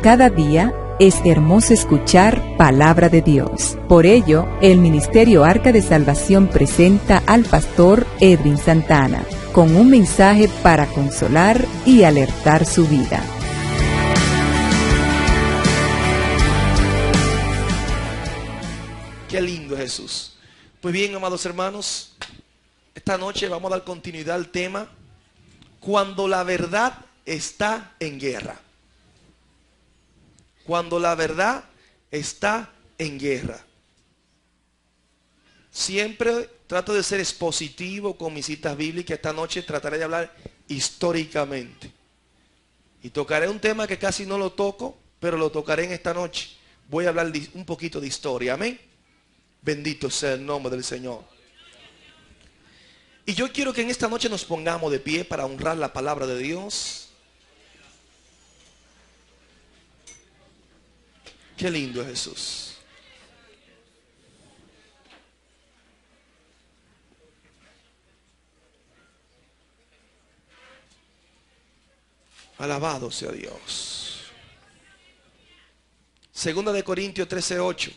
cada día es hermoso escuchar palabra de Dios. Por ello, el Ministerio Arca de Salvación presenta al pastor Edwin Santana con un mensaje para consolar y alertar su vida. Qué lindo Jesús. Pues bien, amados hermanos, esta noche vamos a dar continuidad al tema cuando la verdad está en guerra. Cuando la verdad está en guerra. Siempre trato de ser expositivo con mis citas bíblicas. Esta noche trataré de hablar históricamente. Y tocaré un tema que casi no lo toco, pero lo tocaré en esta noche. Voy a hablar un poquito de historia. Amén. Bendito sea el nombre del Señor. Y yo quiero que en esta noche nos pongamos de pie para honrar la palabra de Dios. Qué lindo es Jesús. Alabado sea Dios. Segunda de Corintios 13:8.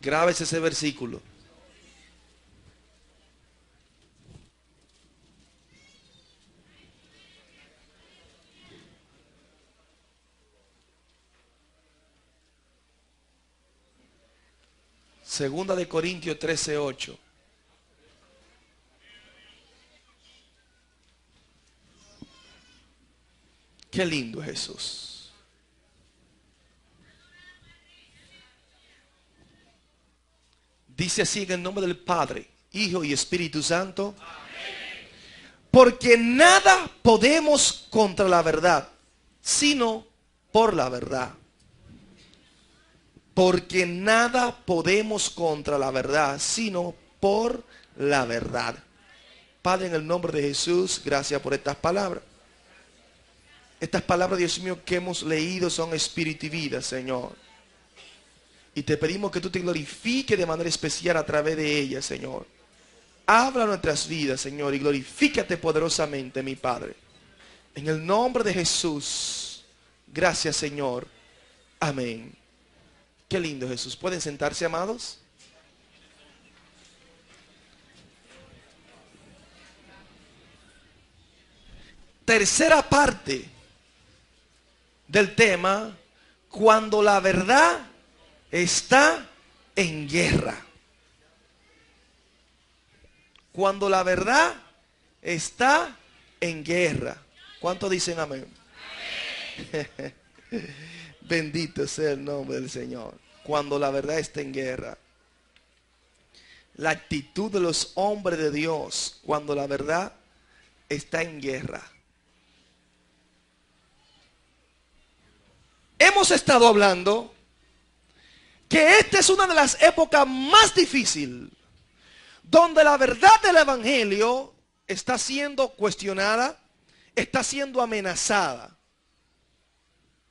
Grábese ese versículo. Segunda de Corintios 13:8. Qué lindo es Jesús. Dice así en el nombre del Padre, Hijo y Espíritu Santo. Amén. Porque nada podemos contra la verdad, sino por la verdad. Porque nada podemos contra la verdad, sino por la verdad. Padre, en el nombre de Jesús, gracias por estas palabras. Estas palabras, Dios mío, que hemos leído son espíritu y vida, Señor. Y te pedimos que tú te glorifiques de manera especial a través de ellas, Señor. Habla nuestras vidas, Señor, y glorifícate poderosamente, mi Padre. En el nombre de Jesús, gracias, Señor. Amén. Qué lindo Jesús. ¿Pueden sentarse, amados? Tercera parte del tema, cuando la verdad está en guerra. Cuando la verdad está en guerra. ¿Cuántos dicen amén? Amén. Bendito sea el nombre del Señor. Cuando la verdad está en guerra. La actitud de los hombres de Dios cuando la verdad está en guerra. Hemos estado hablando que esta es una de las épocas más difíciles donde la verdad del Evangelio está siendo cuestionada, está siendo amenazada.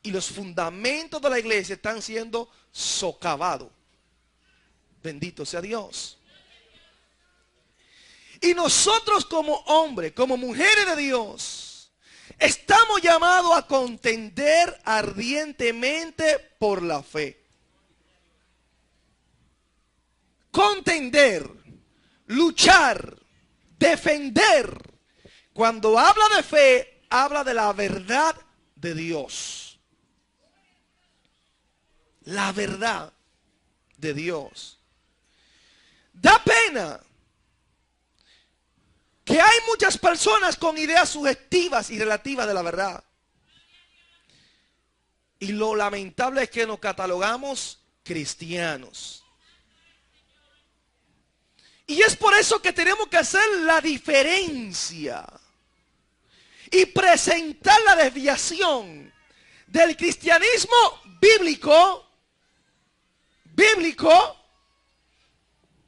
Y los fundamentos de la iglesia están siendo socavados. Bendito sea Dios. Y nosotros como hombres, como mujeres de Dios, estamos llamados a contender ardientemente por la fe. Contender, luchar, defender. Cuando habla de fe, habla de la verdad de Dios. La verdad de Dios. Da pena que hay muchas personas con ideas subjetivas y relativas de la verdad. Y lo lamentable es que nos catalogamos cristianos. Y es por eso que tenemos que hacer la diferencia y presentar la desviación del cristianismo bíblico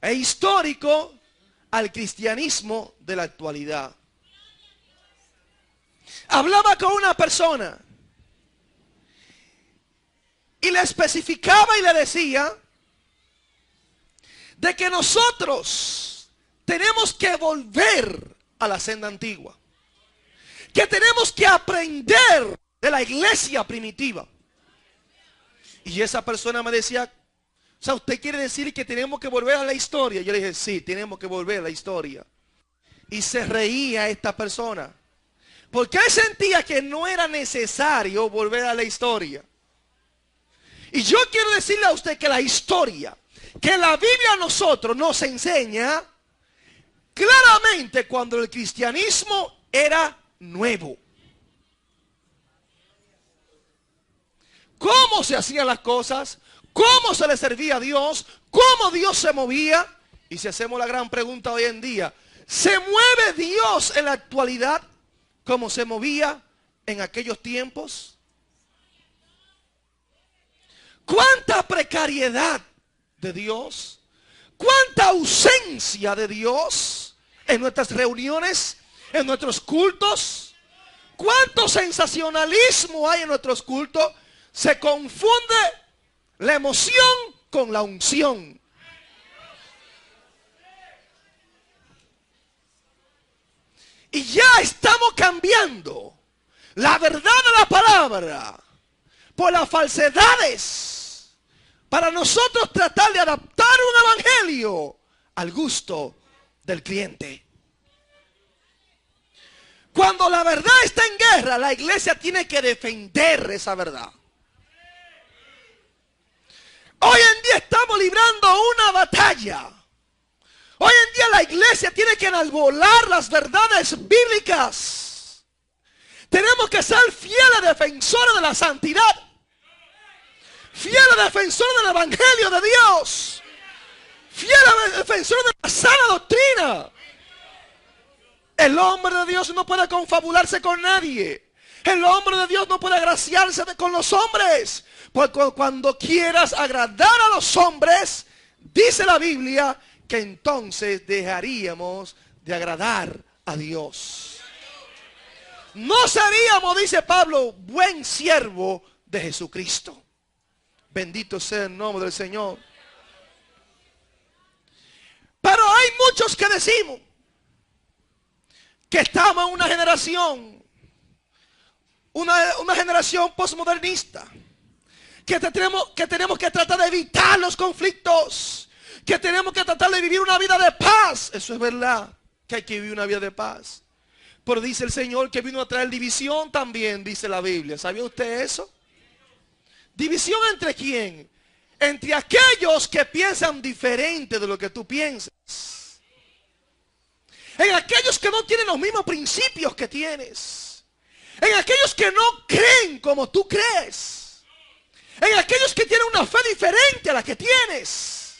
e histórico al cristianismo de la actualidad. Hablaba con una persona y le especificaba y le decía de que nosotros tenemos que volver a la senda antigua, que tenemos que aprender de la iglesia primitiva. Y esa persona me decía, o sea, ¿usted quiere decir que tenemos que volver a la historia? Yo le dije, sí, tenemos que volver a la historia. Y se reía esta persona, porque él sentía que no era necesario volver a la historia. Y yo quiero decirle a usted que la historia, que la Biblia a nosotros nos enseña claramente cuando el cristianismo era nuevo. Cómo se hacían las cosas, cómo se le servía a Dios, cómo Dios se movía. Y si hacemos la gran pregunta hoy en día, ¿se mueve Dios en la actualidad como se movía en aquellos tiempos? ¿Cuánta precariedad de Dios? ¿Cuánta ausencia de Dios en nuestras reuniones, en nuestros cultos? ¿Cuánto sensacionalismo hay en nuestros cultos? Se confunde la emoción con la unción. Y ya estamos cambiando la verdad de la palabra por las falsedades, para nosotros tratar de adaptar un evangelio al gusto del cliente. Cuando la verdad está en guerra, la iglesia tiene que defender esa verdad. Hoy en día estamos librando una batalla. Hoy en día la iglesia tiene que enarbolar las verdades bíblicas. Tenemos que ser fieles defensores de la santidad, fieles defensores del evangelio de Dios, fieles defensores de la sana doctrina. El hombre de Dios no puede confabularse con nadie. El hombre de Dios no puede agraciarse con los hombres. Porque cuando quieras agradar a los hombres, dice la Biblia, que entonces dejaríamos de agradar a Dios. No seríamos, dice Pablo, buen siervo de Jesucristo. Bendito sea el nombre del Señor. Pero hay muchos que decimos que estamos en una generación, una generación postmodernista, que tenemos que tratar de evitar los conflictos, que tenemos que tratar de vivir una vida de paz. Eso es verdad, que hay que vivir una vida de paz. Pero dice el Señor que vino a traer división también, dice la Biblia. ¿Sabía usted eso? ¿División entre quién? Entre aquellos que piensan diferente de lo que tú piensas. En aquellos que no tienen los mismos principios que tienes. En aquellos que no creen como tú crees. En aquellos que tienen una fe diferente a la que tienes.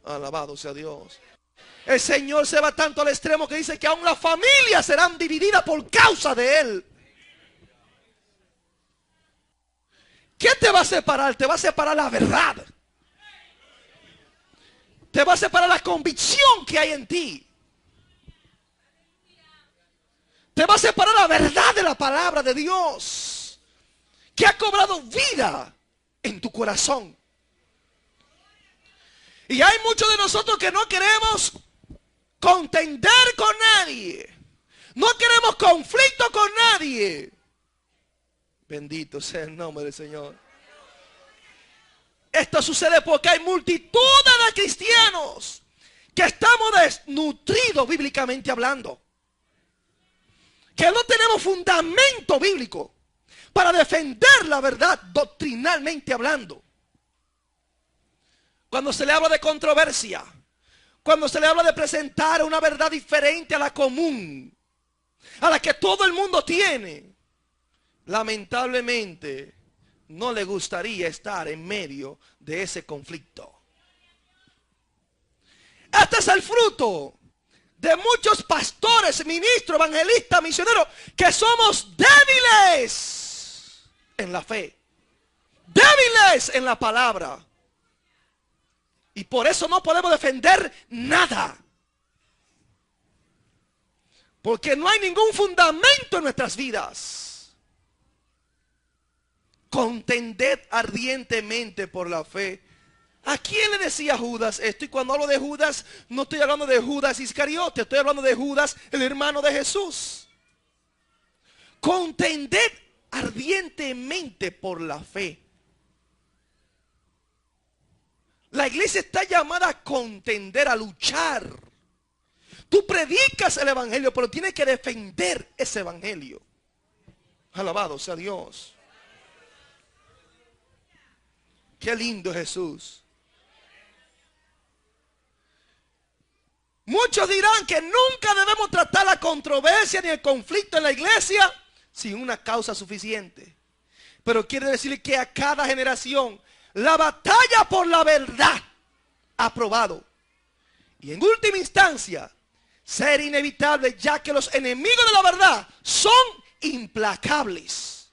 Alabado sea Dios. El Señor se va tanto al extremo que dice que aún las familias serán divididas por causa de Él. ¿Qué te va a separar? Te va a separar la verdad. Te va a separar la convicción que hay en ti. Te va a separar la verdad de la palabra de Dios, que ha cobrado vida en tu corazón. Y hay muchos de nosotros que no queremos contender con nadie. No queremos conflicto con nadie. Bendito sea el nombre del Señor. Esto sucede porque hay multitudes de cristianos que estamos desnutridos bíblicamente hablando. Que no tenemos fundamento bíblico para defender la verdad doctrinalmente hablando. Cuando se le habla de controversia, cuando se le habla de presentar una verdad diferente a la común, a la que todo el mundo tiene, lamentablemente no le gustaría estar en medio de ese conflicto. Este es el fruto de muchos pastores, ministros, evangelistas, misioneros, que somos débiles en la fe, débiles en la palabra. Y por eso no podemos defender nada. Porque no hay ningún fundamento en nuestras vidas. Contended ardientemente por la fe. ¿A quién le decía Judas esto? Y cuando hablo de Judas, no estoy hablando de Judas Iscariote, estoy hablando de Judas, el hermano de Jesús. Contended ardientemente por la fe. La iglesia está llamada a contender, a luchar. Tú predicas el evangelio, pero tienes que defender ese evangelio. Alabado sea Dios. Qué lindo Jesús. Muchos dirán que nunca debemos tratar la controversia ni el conflicto en la iglesia sin una causa suficiente. Pero quiere decir que a cada generación la batalla por la verdad ha probado. Y en última instancia, ser inevitable, ya que los enemigos de la verdad son implacables.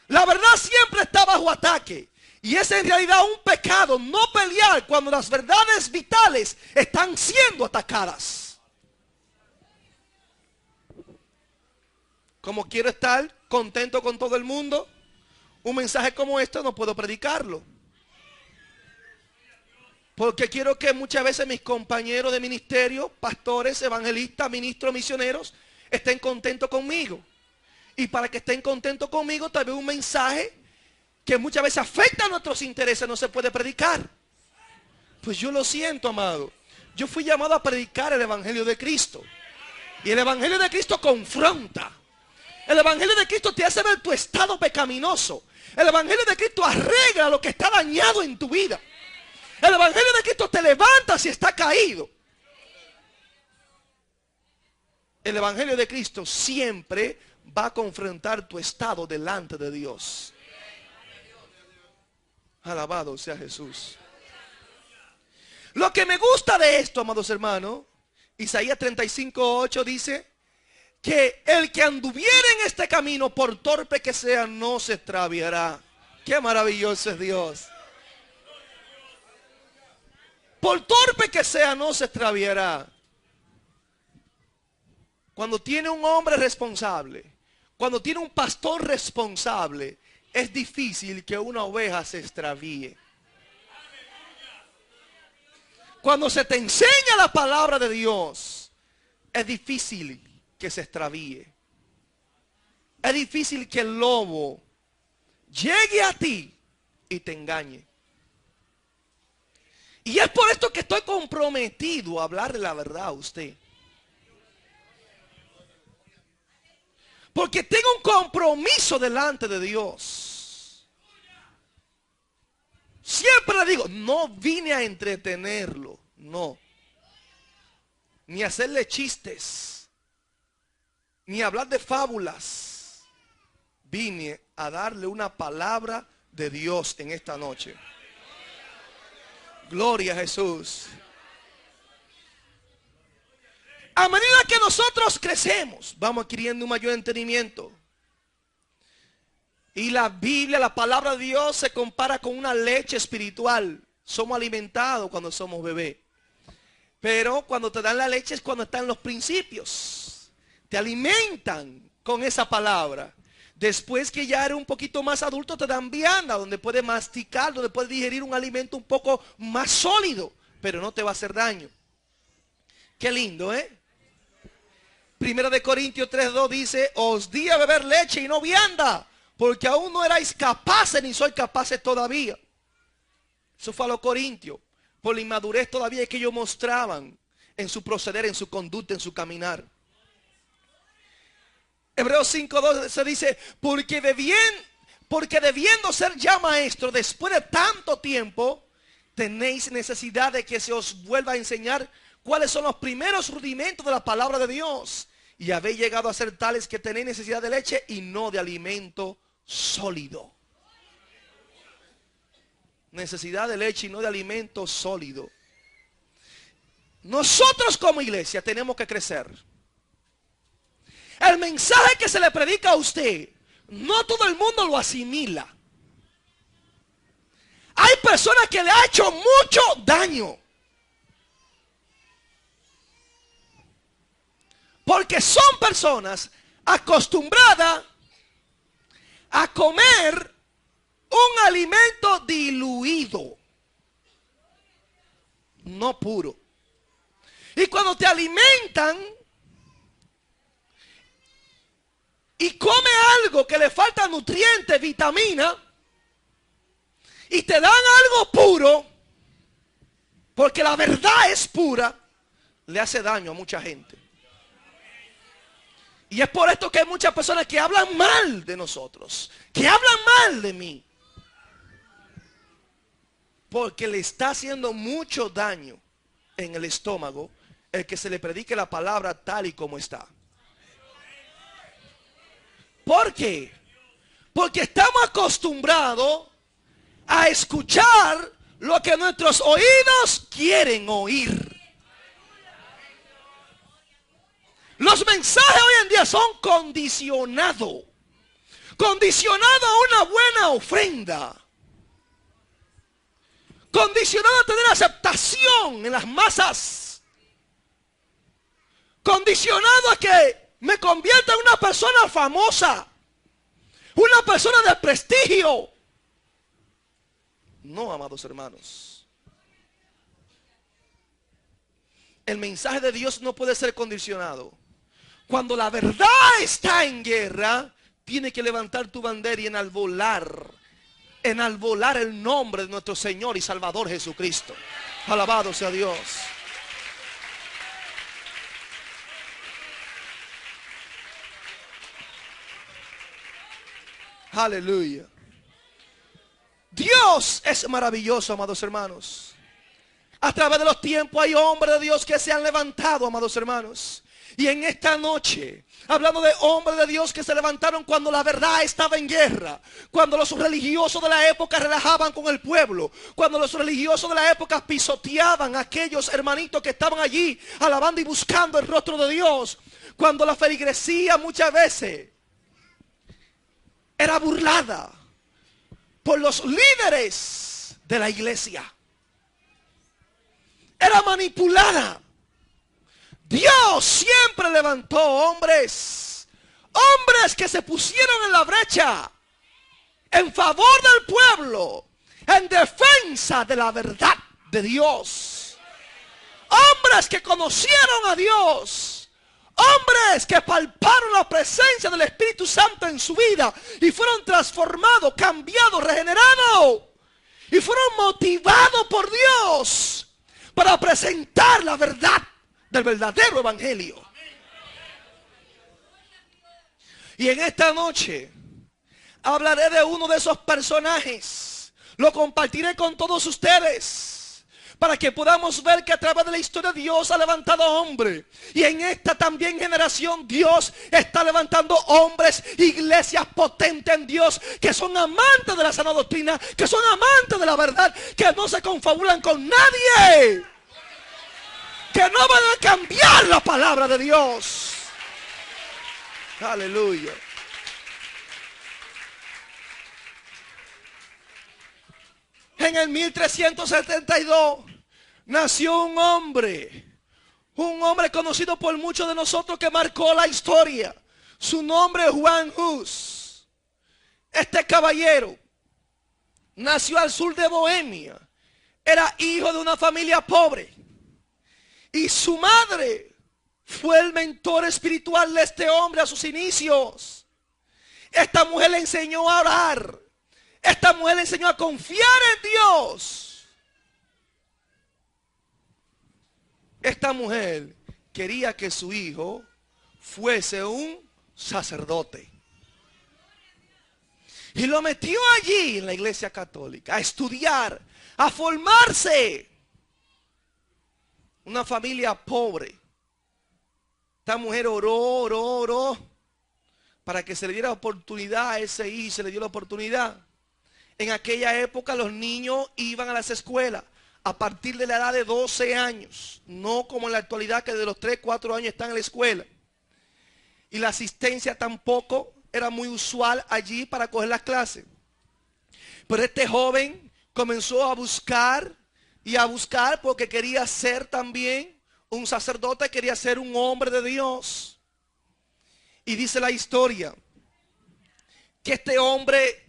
La verdad siempre está bajo ataque. Y es en realidad un pecado no pelear cuando las verdades vitales están siendo atacadas. Como quiero estar contento con todo el mundo, un mensaje como este no puedo predicarlo. Porque quiero que muchas veces mis compañeros de ministerio, pastores, evangelistas, ministros, misioneros, estén contentos conmigo. Y para que estén contentos conmigo, tal vez un mensaje que muchas veces afecta a nuestros intereses no se puede predicar. Pues yo lo siento, amado. Yo fui llamado a predicar el evangelio de Cristo. Y el evangelio de Cristo confronta. El evangelio de Cristo te hace ver tu estado pecaminoso. El evangelio de Cristo arregla lo que está dañado en tu vida. El evangelio de Cristo te levanta si está caído. El evangelio de Cristo siempre va a confrontar tu estado delante de Dios. Alabado sea Jesús. Lo que me gusta de esto, amados hermanos, Isaías 35:8 dice que el que anduviera en este camino, por torpe que sea, no se extraviará. Qué maravilloso es Dios. Por torpe que sea, no se extraviará. Cuando tiene un hombre responsable, cuando tiene un pastor responsable, es difícil que una oveja se extravíe. Cuando se te enseña la palabra de Dios, es difícil que se extravíe. Es difícil que el lobo llegue a ti y te engañe. Y es por esto que estoy comprometido a hablarle la verdad a usted. Porque tengo un compromiso delante de Dios. Siempre le digo, no vine a entretenerlo, no. Ni a hacerle chistes, ni a hablar de fábulas. Vine a darle una palabra de Dios en esta noche. Gloria a Jesús. A medida que nosotros crecemos, vamos adquiriendo un mayor entendimiento. Y la Biblia, la palabra de Dios, se compara con una leche espiritual. Somos alimentados cuando somos bebés. Pero cuando te dan la leche es cuando están los principios. Te alimentan con esa palabra. Después que ya eres un poquito más adulto, te dan vianda, donde puedes masticar, donde puedes digerir un alimento un poco más sólido, pero no te va a hacer daño. Qué lindo, ¿eh? Primera de Corintios 3:2 dice, os di a beber leche y no vianda, porque aún no erais capaces ni sois capaces todavía. Eso fue a los corintios, por la inmadurez todavía que ellos mostraban en su proceder, en su conducta, en su caminar. Hebreos 5:2 se dice, porque debiendo ser ya maestro después de tanto tiempo, tenéis necesidad de que se os vuelva a enseñar cuáles son los primeros rudimentos de la palabra de Dios. Y habéis llegado a ser tales que tenéis necesidad de leche y no de alimento sólido. Necesidad de leche y no de alimento sólido. Nosotros como iglesia tenemos que crecer. El mensaje que se le predica a usted, no todo el mundo lo asimila. Hay personas que le ha hecho mucho daño. Porque son personas acostumbradas a comer un alimento diluido, no puro. Y cuando te alimentan y come lo que le falta nutrientes, vitamina, y te dan algo puro, porque la verdad es pura, le hace daño a mucha gente. Y es por esto que hay muchas personas que hablan mal de nosotros, que hablan mal de mí, porque le está haciendo mucho daño en el estómago el que se le predique la palabra tal y como está. ¿Por qué? Porque estamos acostumbrados a escuchar lo que nuestros oídos quieren oír. Los mensajes hoy en día son condicionados. Condicionados a una buena ofrenda. Condicionado a tener aceptación en las masas. Condicionado a que me convierta en una persona famosa. Una persona de prestigio. No, amados hermanos. El mensaje de Dios no puede ser condicionado. Cuando la verdad está en guerra, tiene que levantar tu bandera y enalbolar el nombre de nuestro Señor y Salvador Jesucristo. Alabado sea Dios. Aleluya. Dios es maravilloso, amados hermanos. A través de los tiempos hay hombres de Dios que se han levantado, amados hermanos. Y en esta noche, hablando de hombres de Dios que se levantaron cuando la verdad estaba en guerra, cuando los religiosos de la época relajaban con el pueblo, cuando los religiosos de la época pisoteaban a aquellos hermanitos que estaban allí alabando y buscando el rostro de Dios, cuando la feligresía muchas veces era burlada por los líderes de la iglesia, era manipulada. Dios siempre levantó hombres que se pusieron en la brecha en favor del pueblo, en defensa de la verdad de Dios. Hombres que conocieron a Dios, hombres que palparon la presencia del Espíritu Santo en su vida y fueron transformados, cambiados, regenerados y fueron motivados por Dios para presentar la verdad del verdadero evangelio. Y en esta noche hablaré de uno de esos personajes. Lo compartiré con todos ustedes para que podamos ver que a través de la historia Dios ha levantado hombres. Y en esta también generación Dios está levantando hombres, iglesias potentes en Dios, que son amantes de la sana doctrina, que son amantes de la verdad, que no se confabulan con nadie, que no van a cambiar la palabra de Dios. Aleluya. En el 1372 nació un hombre conocido por muchos de nosotros que marcó la historia. Su nombre es Juan Hus. Este caballero nació al sur de Bohemia. Era hijo de una familia pobre. Y su madre fue el mentor espiritual de este hombre a sus inicios. Esta mujer le enseñó a orar. Esta mujer le enseñó a confiar en Dios. Esta mujer quería que su hijo fuese un sacerdote. Y lo metió allí en la iglesia católica a estudiar, a formarse. Una familia pobre. Esta mujer oró para que se le diera oportunidad a ese hijo, y se le dio la oportunidad. En aquella época los niños iban a las escuelas a partir de la edad de 12 años. No como en la actualidad que de los 3, 4 años están en la escuela. Y la asistencia tampoco era muy usual allí para coger las clases. Pero este joven comenzó a buscar porque quería ser también un sacerdote, quería ser un hombre de Dios. Y dice la historia que este hombre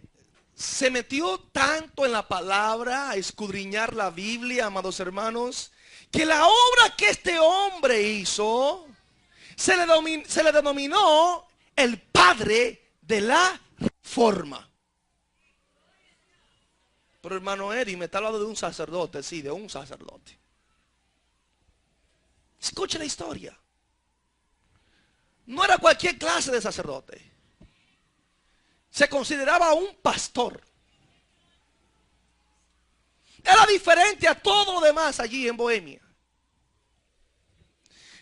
se metió tanto en la palabra, a escudriñar la Biblia, amados hermanos, que la obra que este hombre hizo se le denominó el padre de la reforma. Pero hermano Eddie, me está hablando de un sacerdote, sí, de un sacerdote. Escuche la historia. No era cualquier clase de sacerdote. Se consideraba un pastor. Era diferente a todo lo demás allí en Bohemia.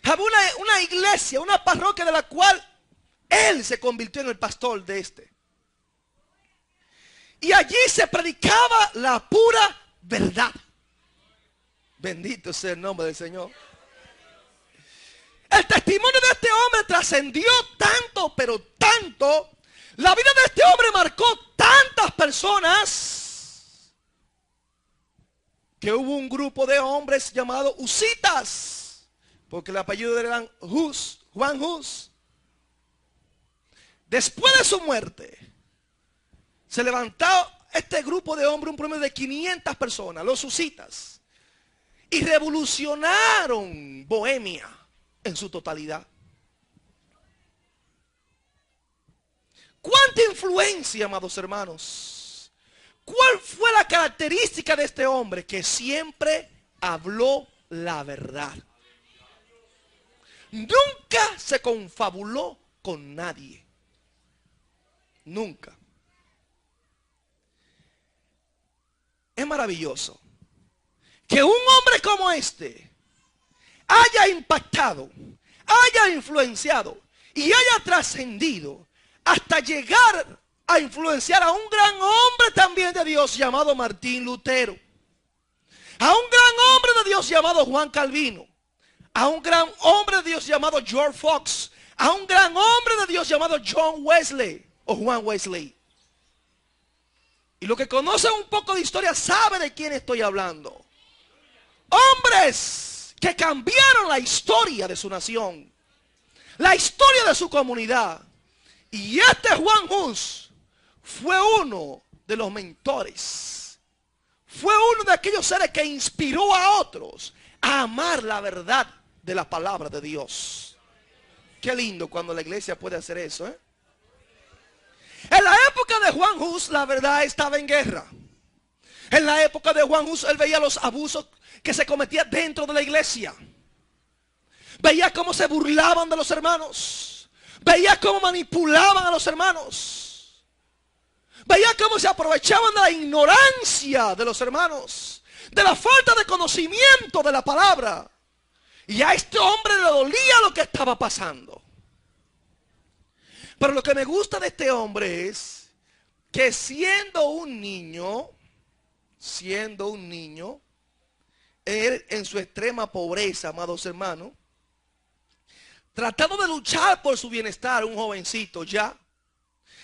Había una iglesia, una parroquia de la cual él se convirtió en el pastor de este. Y allí se predicaba la pura verdad. Bendito sea el nombre del Señor. El testimonio de este hombre trascendió tanto, pero tanto. La vida de este hombre marcó tantas personas que hubo un grupo de hombres llamados husitas, porque el apellido eran Hus, Juan Hus. Después de su muerte, se levantó este grupo de hombres, un promedio de 500 personas, los husitas, y revolucionaron Bohemia en su totalidad. ¿Cuánta influencia, amados hermanos? ¿Cuál fue la característica de este hombre? Que siempre habló la verdad. Nunca se confabuló con nadie. Nunca. Es maravilloso que un hombre como este haya impactado, haya influenciado y haya trascendido hasta llegar a influenciar a un gran hombre también de Dios llamado Martín Lutero, a un gran hombre de Dios llamado Juan Calvino, a un gran hombre de Dios llamado George Fox, a un gran hombre de Dios llamado John Wesley o Juan Wesley. Y lo que conoce un poco de historia sabe de quién estoy hablando. Hombres que cambiaron la historia de su nación, la historia de su comunidad. Y este Juan Hus fue uno de los mentores. Fue uno de aquellos seres que inspiró a otros a amar la verdad de la palabra de Dios. Qué lindo cuando la iglesia puede hacer eso, ¿eh? En la época de Juan Hus, la verdad estaba en guerra. En la época de Juan Hus, él veía los abusos que se cometían dentro de la iglesia. Veía cómo se burlaban de los hermanos. Veía cómo manipulaban a los hermanos. Veía cómo se aprovechaban de la ignorancia de los hermanos, de la falta de conocimiento de la palabra. Y a este hombre le dolía lo que estaba pasando. Pero lo que me gusta de este hombre es que siendo un niño, él en su extrema pobreza, amados hermanos, tratando de luchar por su bienestar, un jovencito ya,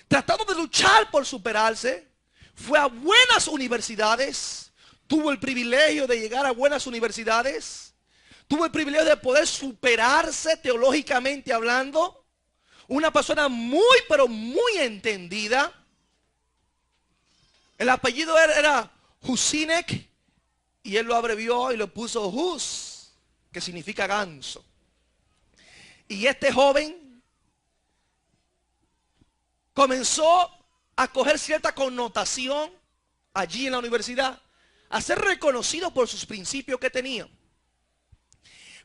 tratando de luchar por superarse, fue a buenas universidades, tuvo el privilegio de llegar a buenas universidades, tuvo el privilegio de poder superarse teológicamente hablando. Una persona muy, pero muy entendida. El apellido era Husinek y él lo abrevió y lo puso Hus, que significa ganso. Y este joven comenzó a coger cierta connotación allí en la universidad, a ser reconocido por sus principios que tenía.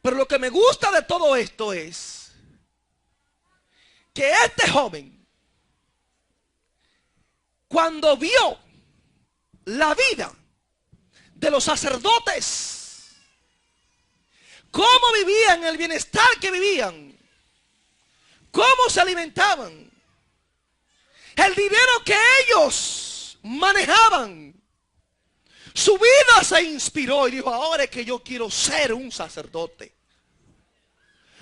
Pero lo que me gusta de todo esto es que este joven, cuando vio la vida de los sacerdotes, cómo vivían, el bienestar que vivían, cómo se alimentaban, el dinero que ellos manejaban, su vida se inspiró y dijo: ahora es que yo quiero ser un sacerdote.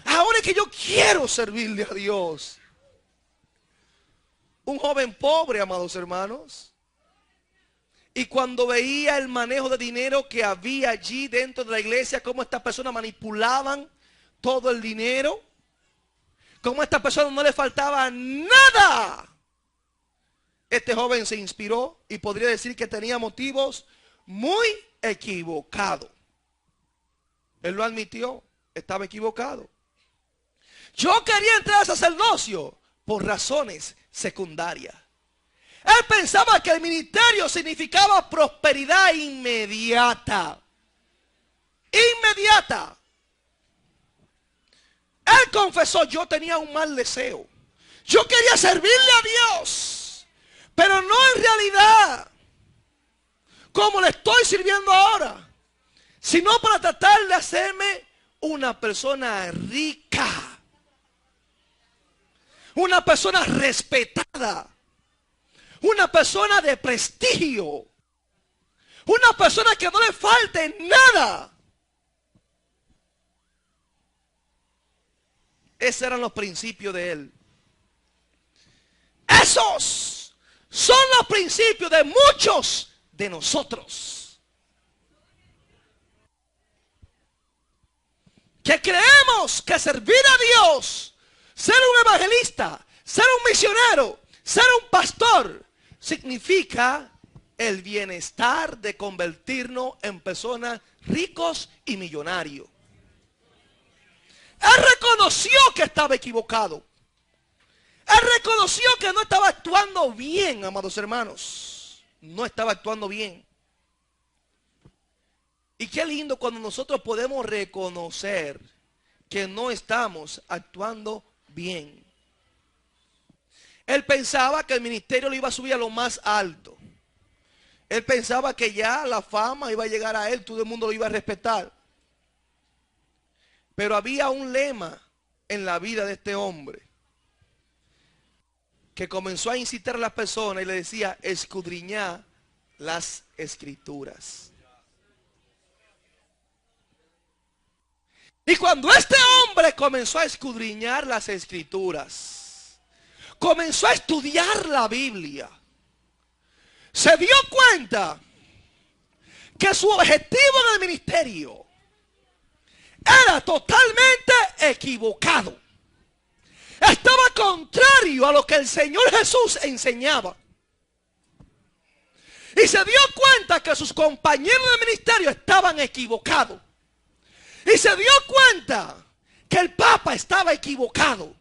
Ahora es que yo quiero servirle a Dios. Un joven pobre, amados hermanos. Y cuando veía el manejo de dinero que había allí dentro de la iglesia, cómo estas personas manipulaban todo el dinero, cómo a estas personas no le faltaba nada, este joven se inspiró y podría decir que tenía motivos muy equivocados. Él lo admitió, estaba equivocado. Yo quería entrar al sacerdocio por razones secundarias. Él pensaba que el ministerio significaba prosperidad inmediata. Inmediata. Él confesó: yo tenía un mal deseo. Yo quería servirle a Dios, pero no en realidad como le estoy sirviendo ahora, sino para tratar de hacerme una persona rica, una persona respetada, una persona de prestigio, una persona que no le falte nada. Esos eran los principios de él. Esos son los principios de muchos de nosotros, que creemos que servir a Dios, ser un evangelista, ser un misionero, ser un pastor, significa el bienestar de convertirnos en personas ricos y millonarios. Él reconoció que estaba equivocado. Él reconoció que no estaba actuando bien, amados hermanos. No estaba actuando bien. Y qué lindo cuando nosotros podemos reconocer que no estamos actuando bien. Él pensaba que el ministerio lo iba a subir a lo más alto. Él pensaba que ya la fama iba a llegar a él, todo el mundo lo iba a respetar. Pero había un lema en la vida de este hombre que comenzó a incitar a las personas y le decía: escudriñad las escrituras. Y cuando este hombre comenzó a escudriñar las escrituras, comenzó a estudiar la Biblia, se dio cuenta que su objetivo en el ministerio era totalmente equivocado. Estaba contrario a lo que el Señor Jesús enseñaba. Y se dio cuenta que sus compañeros de ministerio estaban equivocados. Y se dio cuenta que el Papa estaba equivocado.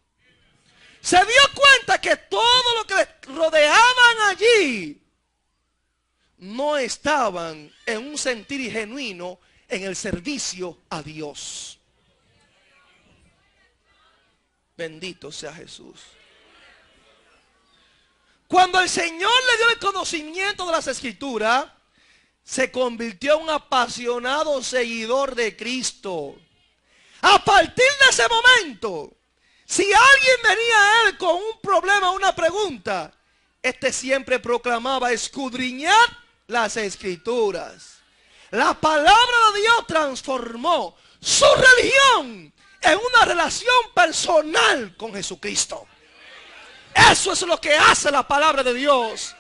Se dio cuenta que todo lo que le rodeaban allí no estaban en un sentir genuino en el servicio a Dios. Bendito sea Jesús. Cuando el Señor le dio el conocimiento de las Escrituras, se convirtió en un apasionado seguidor de Cristo. A partir de ese momento, si alguien venía a él con un problema, una pregunta, este siempre proclamaba: escudriñad las Escrituras. La palabra de Dios transformó su religión en una relación personal con Jesucristo. Eso es lo que hace la palabra de Dios.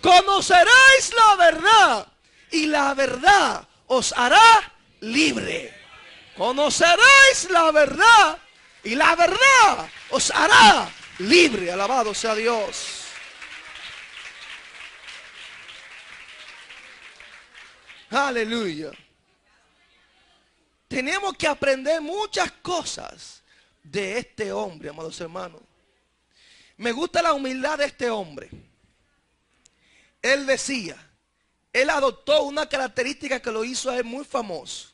Conoceréis la verdad y la verdad os hará libre. Conoceréis la verdad y la verdad os hará libre. Alabado sea Dios. Aleluya. Tenemos que aprender muchas cosas de este hombre, amados hermanos. Me gusta la humildad de este hombre. Él decía, él adoptó una característica que lo hizo a él muy famoso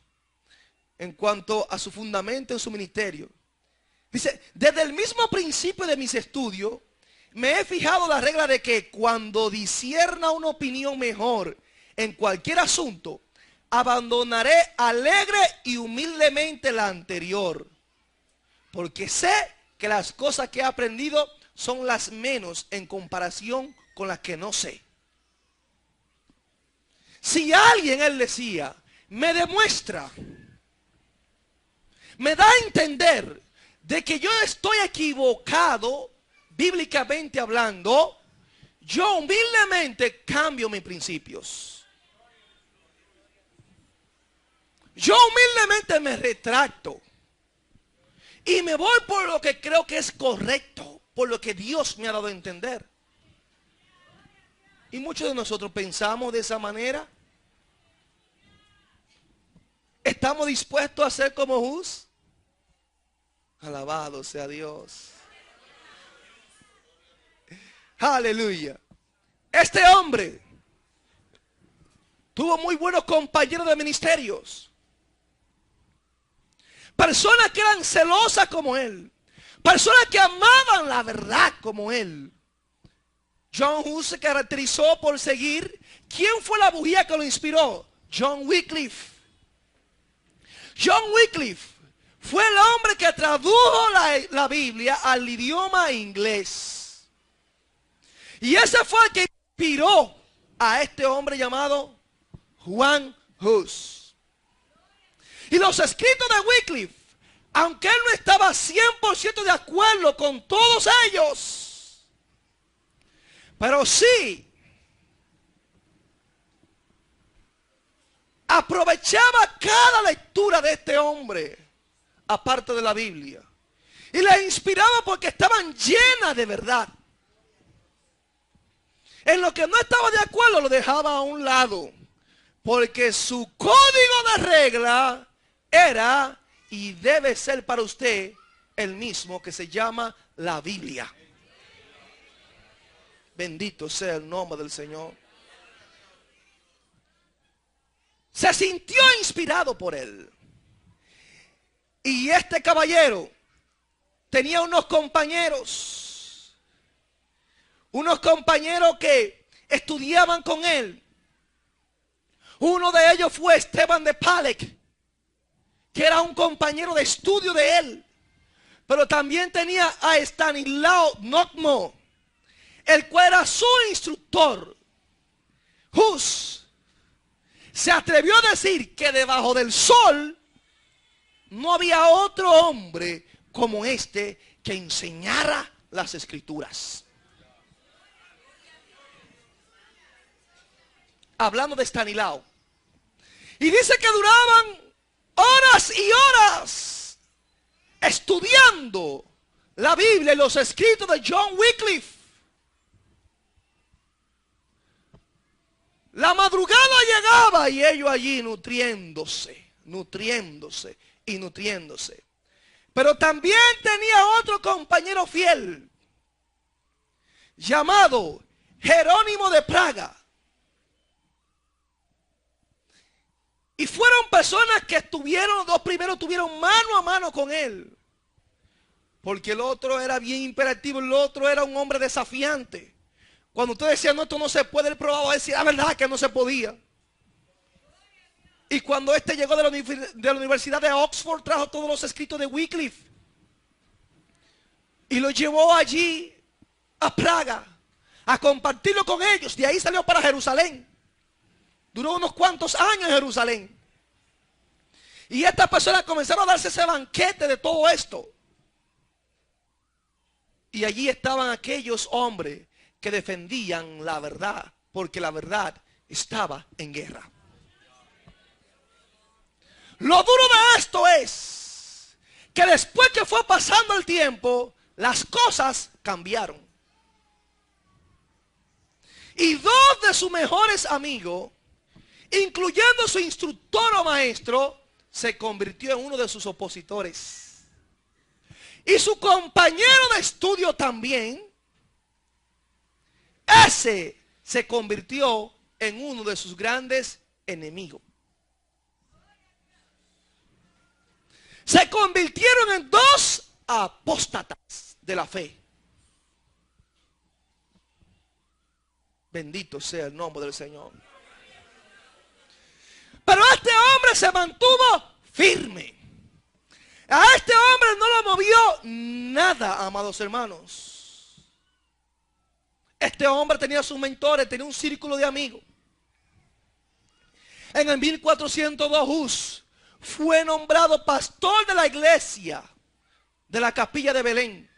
en cuanto a su fundamento en su ministerio. Dice: desde el mismo principio de mis estudios, me he fijado la regla de que cuando discierna una opinión mejor en cualquier asunto, abandonaré alegre y humildemente la anterior, porque sé que las cosas que he aprendido son las menos en comparación con las que no sé. Si alguien, él decía, me demuestra, me da a entender de que yo estoy equivocado, bíblicamente hablando, yo humildemente cambio mis principios. Yo humildemente me retracto y me voy por lo que creo que es correcto, por lo que Dios me ha dado a entender. Y muchos de nosotros pensamos de esa manera. ¿Estamos dispuestos a ser como Hus? Alabado sea Dios. Aleluya. Este hombre tuvo muy buenos compañeros de ministerios. Personas que eran celosas como él. Personas que amaban la verdad como él. John Hus se caracterizó por seguir. ¿Quién fue la bujía que lo inspiró? John Wycliffe. John Wycliffe fue el hombre que tradujo la Biblia al idioma inglés. Y ese fue el que inspiró a este hombre llamado Juan Hus. Y los escritos de Wycliffe, aunque él no estaba 100% de acuerdo con todos ellos, pero sí aprovechaba cada lectura de este hombre, aparte de la Biblia, y le inspiraba porque estaban llenas de verdad. En lo que no estaba de acuerdo lo dejaba a un lado, porque su código de regla era y debe ser para usted el mismo, que se llama la Biblia. Bendito sea el nombre del Señor. Se sintió inspirado por él. Y este caballero tenía unos compañeros que estudiaban con él. Uno de ellos fue Esteban de Palek, que era un compañero de estudio de él. Pero también tenía a Stanislao Nokmo, el cual era su instructor. Hus se atrevió a decir que debajo del sol no había otro hombre como este que enseñara las escrituras. Hablando de Stanislao. Y dice que duraban horas y horas estudiando la Biblia y los escritos de John Wycliffe. La madrugada llegaba y ellos allí nutriéndose. Pero también tenía otro compañero fiel llamado Jerónimo de Praga. Y fueron personas que los dos primeros tuvieron mano a mano con él. Porque el otro era bien imperativo, el otro era un hombre desafiante. Cuando usted decía, no, esto no se puede, él probaba a decir, la verdad que no se podía. Y cuando este llegó de la Universidad de Oxford, trajo todos los escritos de Wycliffe. Y lo llevó allí a Praga, a compartirlo con ellos. De ahí salió para Jerusalén. Duró unos cuantos años en Jerusalén. Y estas personas comenzaron a darse ese banquete de todo esto. Y allí estaban aquellos hombres que defendían la verdad, porque la verdad estaba en guerra. Lo duro de esto es que después que fue pasando el tiempo, las cosas cambiaron. Y dos de sus mejores amigos, incluyendo su instructor o maestro, se convirtió en uno de sus opositores. Y su compañero de estudio también, ese se convirtió en uno de sus grandes enemigos. Se convirtieron en dos apóstatas de la fe. Bendito sea el nombre del Señor. Pero este hombre se mantuvo firme. A este hombre no lo movió nada, amados hermanos. Este hombre tenía sus mentores, tenía un círculo de amigos. En el 1402 Hus fue nombrado pastor de la iglesia de la capilla de Belén.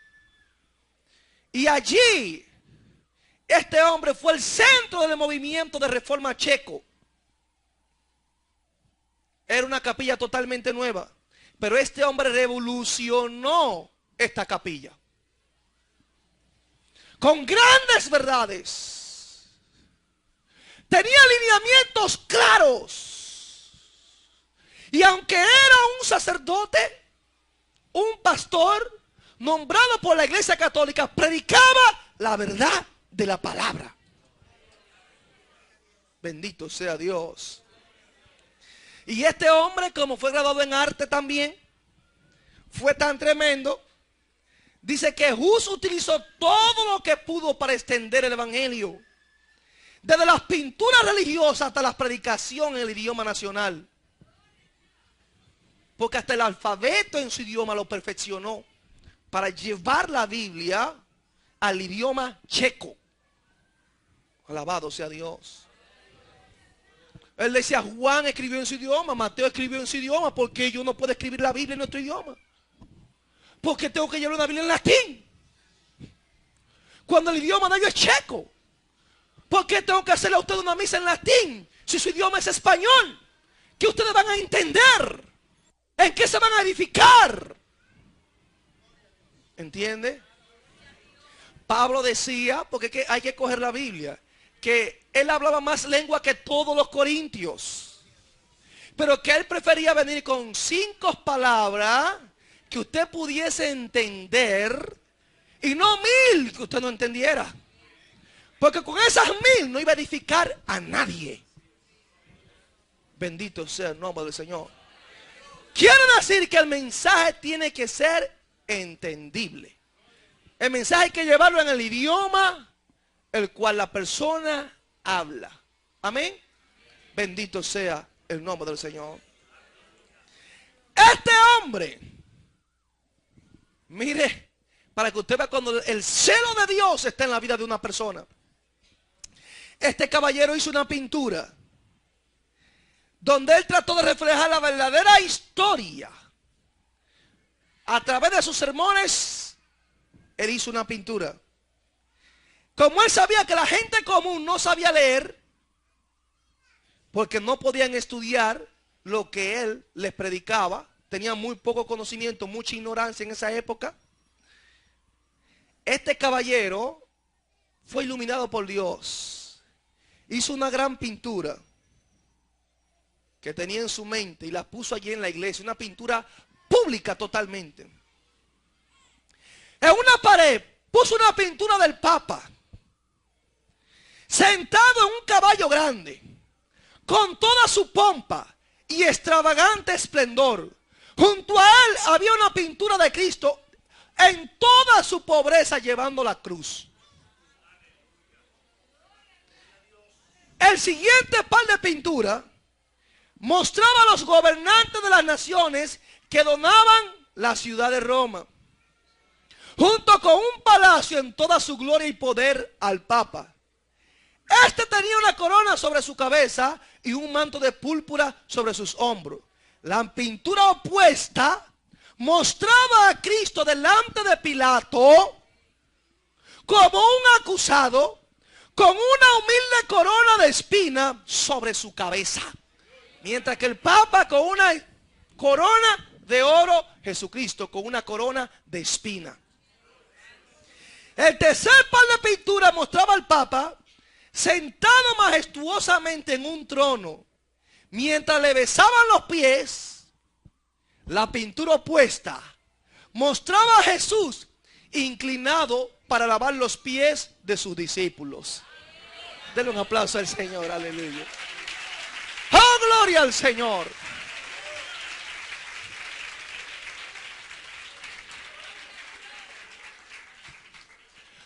Y allí este hombre fue el centro del movimiento de reforma checo. Era una capilla totalmente nueva, pero este hombre revolucionó esta capilla con grandes verdades. Tenía lineamientos claros. Y aunque era un sacerdote, un pastor nombrado por la Iglesia Católica, predicaba la verdad de la palabra. Bendito sea Dios. Y este hombre, como fue graduado en arte también, fue tan tremendo. Dice que Hus utilizó todo lo que pudo para extender el evangelio. Desde las pinturas religiosas hasta la predicación en el idioma nacional. Porque hasta el alfabeto en su idioma lo perfeccionó para llevar la Biblia al idioma checo. Alabado sea Dios. Él decía, Juan escribió en su idioma, Mateo escribió en su idioma. ¿Por qué yo no puedo escribir la Biblia en nuestro idioma? Porque tengo que llevar una Biblia en latín, cuando el idioma de ellos es checo. ¿Por qué tengo que hacerle a ustedes una misa en latín si su idioma es español? ¿Qué ustedes van a entender? ¿En qué se van a edificar? ¿Entiende? Pablo decía, porque hay que coger la Biblia, que él hablaba más lengua que todos los corintios, pero que él prefería venir con 5 palabras que usted pudiese entender y no 1000 que usted no entendiera, porque con esas 1000 no iba a edificar a nadie. Bendito sea el nombre del Señor. Quiere decir que el mensaje tiene que ser entendible. El mensaje hay que llevarlo en el idioma el cual la persona habla. Amén. Bendito sea el nombre del Señor. Este hombre, mire, para que usted vea cuando el celo de Dios está en la vida de una persona. Este caballero hizo una pintura donde él trató de reflejar la verdadera historia. A través de sus sermones, él hizo una pintura. Como él sabía que la gente común no sabía leer, porque no podían estudiar lo que él les predicaba, tenían muy poco conocimiento, mucha ignorancia en esa época. Este caballero fue iluminado por Dios. Hizo una gran pintura que tenía en su mente y la puso allí en la iglesia. Una pintura pública totalmente. En una pared puso una pintura del Papa, sentado en un caballo grande, con toda su pompa y extravagante esplendor. Junto a él había una pintura de Cristo en toda su pobreza llevando la cruz. El siguiente par de pintura mostraba a los gobernantes de las naciones que donaban la ciudad de Roma, junto con un palacio en toda su gloria y poder al Papa. Este tenía una corona sobre su cabeza y un manto de púrpura sobre sus hombros. La pintura opuesta mostraba a Cristo delante de Pilato como un acusado, con una humilde corona de espina sobre su cabeza. Mientras que el Papa con una corona de oro, Jesucristo con una corona de espina. El tercer par de pintura mostraba al Papa sentado majestuosamente en un trono, mientras le besaban los pies. La pintura opuesta mostraba a Jesús inclinado para lavar los pies de sus discípulos. Denle un aplauso al Señor, aleluya. ¡Oh, gloria al Señor!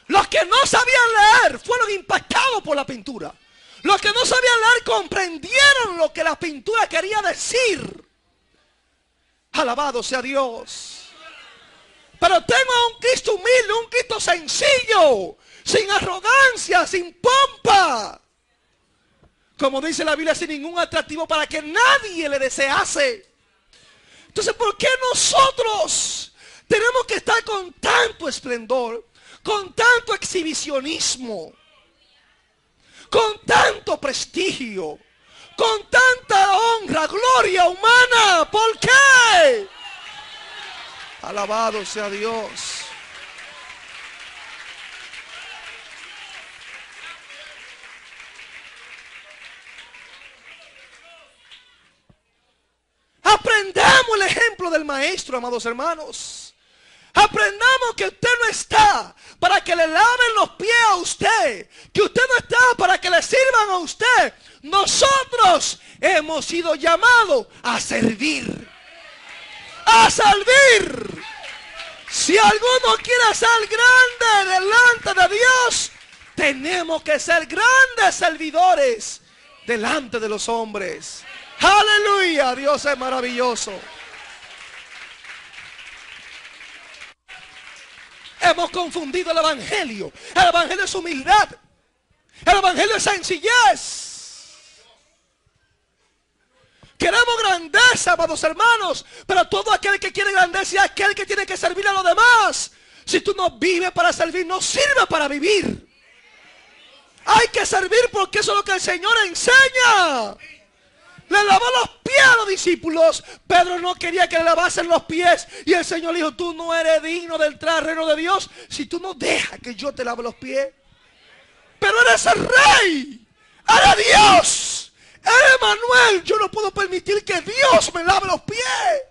Los que no sabían leer fueron impactados por la pintura. Los que no sabían leer comprendieron lo que la pintura quería decir. Alabado sea Dios. Pero tengo a un Cristo humilde, un Cristo sencillo, sin arrogancia, sin pompa. Como dice la Biblia, sin ningún atractivo para que nadie le desease. Entonces, ¿por qué nosotros tenemos que estar con tanto esplendor, con tanto exhibicionismo, con tanto prestigio, con tanta honra, gloria humana? ¿Por qué? Alabado sea Dios. Aprendamos el ejemplo del maestro, amados hermanos. Aprendamos que usted no está para que le laven los pies a usted, que usted no está para que le sirvan a usted. No nosotros hemos sido llamados a servir. A servir. Si alguno quiere ser grande delante de Dios, tenemos que ser grandes servidores delante de los hombres. Aleluya, Dios es maravilloso. Hemos confundido el evangelio. El evangelio es humildad. El evangelio es sencillez. Queremos grandeza, amados hermanos, pero todo aquel que quiere grandeza es aquel que tiene que servir a los demás. Si tú no vives para servir, no sirve para vivir. Hay que servir porque eso es lo que el Señor enseña. Le lavó los pies a los discípulos. Pedro no quería que le lavasen los pies. Y el Señor le dijo, tú no eres digno de entrar al reino de Dios si tú no dejas que yo te lave los pies. Pero eres el rey. Eres Dios. Eres Manuel. Yo no puedo permitir que Dios me lave los pies.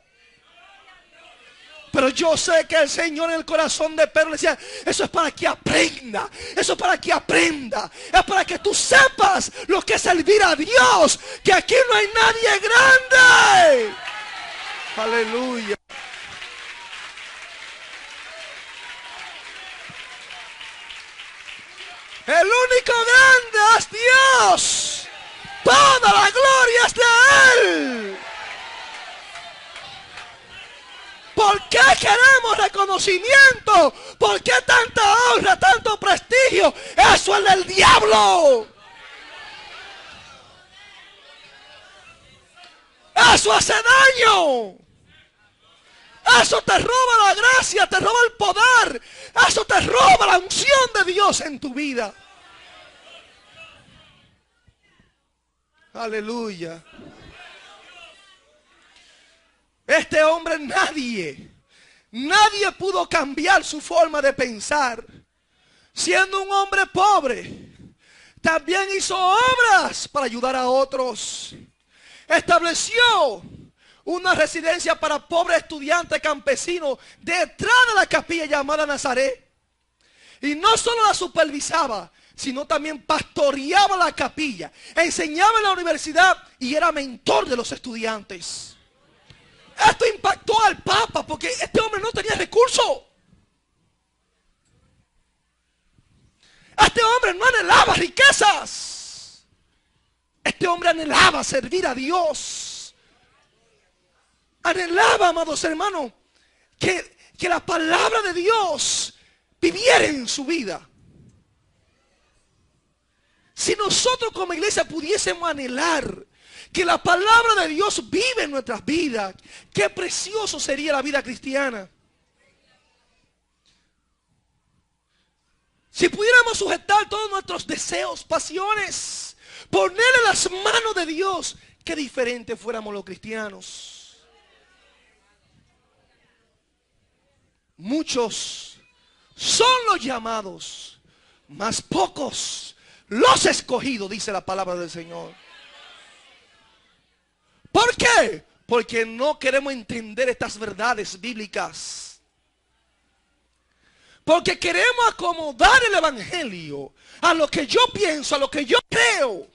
Pero yo sé que el Señor en el corazón de Pedro le decía, eso es para que aprenda, eso es para que aprenda, es para que tú sepas lo que es servir a Dios, que aquí no hay nadie grande. Aleluya. El único grande es Dios. Toda la gloria es de Él. ¿Por qué queremos reconocimiento? ¿Por qué tanta honra, tanto prestigio? Eso es del diablo. Eso hace daño. Eso te roba la gracia, te roba el poder. Eso te roba la unción de Dios en tu vida. Aleluya. Este hombre nadie pudo cambiar su forma de pensar. Siendo un hombre pobre, también hizo obras para ayudar a otros. Estableció una residencia para pobres estudiantes campesinos detrás de la capilla llamada Nazaret. Y no solo la supervisaba, sino también pastoreaba la capilla, enseñaba en la universidad y era mentor de los estudiantes. Esto impactó al Papa porque este hombre no tenía recursos. Este hombre no anhelaba riquezas. Este hombre anhelaba servir a Dios. Anhelaba, amados hermanos, que la palabra de Dios viviera en su vida. Si nosotros como iglesia pudiésemos anhelar que la palabra de Dios vive en nuestras vidas, qué precioso sería la vida cristiana. Si pudiéramos sujetar todos nuestros deseos, pasiones, ponerle las manos de Dios, qué diferente fuéramos los cristianos. Muchos son los llamados, mas pocos los escogidos, dice la palabra del Señor. ¿Por qué? Porque no queremos entender estas verdades bíblicas. Porque queremos acomodar el evangelio a lo que yo pienso, a lo que yo creo.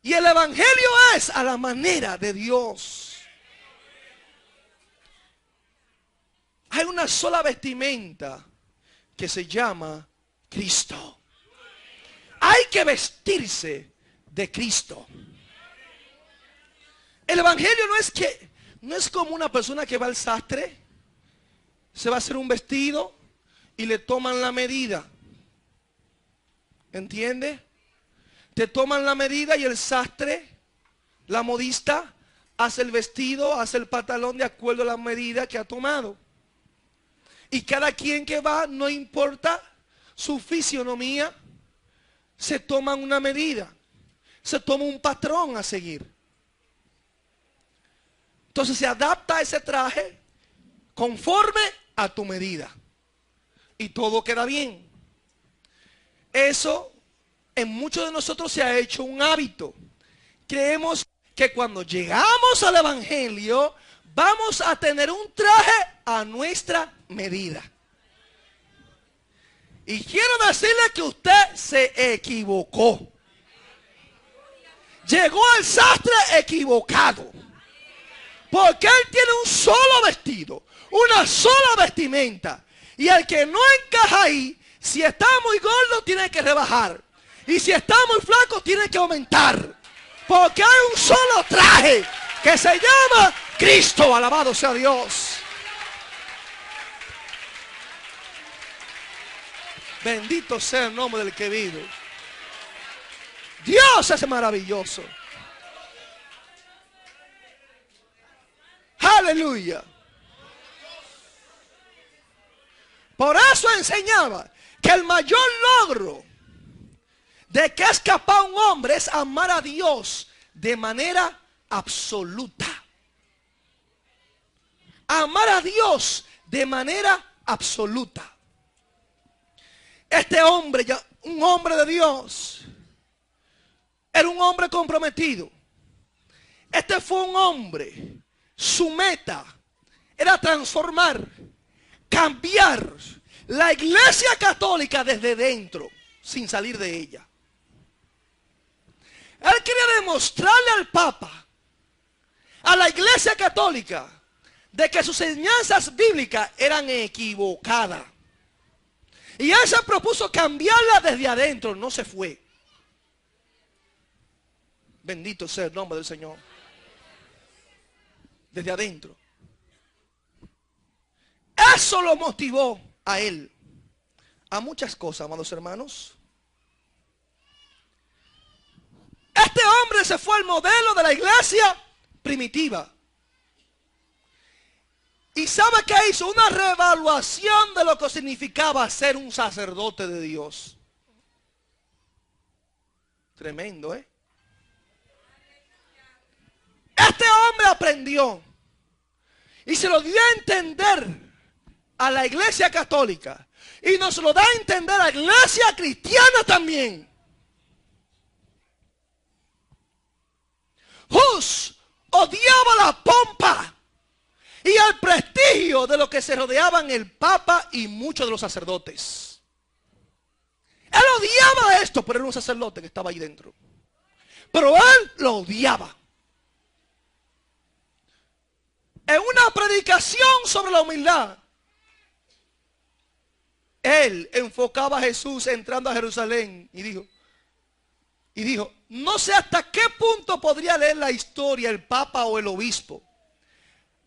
Y el evangelio es a la manera de Dios. Hay una sola vestimenta que se llama Cristo. Hay que vestirse de Cristo. El evangelio no es como una persona que va al sastre, se va a hacer un vestido y le toman la medida. ¿Entiende? Te toman la medida y el sastre, la modista, hace el vestido, hace el pantalón de acuerdo a la medida que ha tomado. Y cada quien que va, no importa su fisionomía, se toman una medida. Se toma un patrón a seguir. Entonces se adapta a ese traje conforme a tu medida. Y todo queda bien. Eso en muchos de nosotros se ha hecho un hábito. Creemos que cuando llegamos al evangelio vamos a tener un traje a nuestra medida. Y quiero decirle que usted se equivocó. Llegó al sastre equivocado. Porque él tiene un solo vestido, una sola vestimenta. Y el que no encaja ahí, si está muy gordo tiene que rebajar. Y si está muy flaco tiene que aumentar. Porque hay un solo traje que se llama Cristo. Alabado sea Dios. Bendito sea el nombre del que vive. Dios es maravilloso. Aleluya. Por eso enseñaba que el mayor logro de que es capaz un hombre es amar a Dios de manera absoluta. Amar a Dios de manera absoluta. Este hombre, un hombre de Dios, era un hombre comprometido. Este fue un hombre, su meta era transformar, cambiar la iglesia católica desde dentro, sin salir de ella. Él quería demostrarle al Papa, a la iglesia católica, de que sus enseñanzas bíblicas eran equivocadas. Y él se propuso cambiarla desde adentro, no se fue. Bendito sea el nombre del Señor. Desde adentro. Eso lo motivó a él a muchas cosas, amados hermanos. Este hombre se fue al modelo de la iglesia primitiva. ¿Y sabe qué hizo? Una reevaluación de lo que significaba ser un sacerdote de Dios. Tremendo, ¿eh? Este hombre aprendió y se lo dio a entender a la iglesia católica. Y nos lo da a entender a la iglesia cristiana también. Hus odiaba la pompa y el prestigio de lo que se rodeaban el Papa y muchos de los sacerdotes. Él odiaba esto, pero era un sacerdote que estaba ahí dentro. Pero él lo odiaba. En una predicación sobre la humildad, él enfocaba a Jesús entrando a Jerusalén y dijo, no sé hasta qué punto podría leer la historia el Papa o el obispo,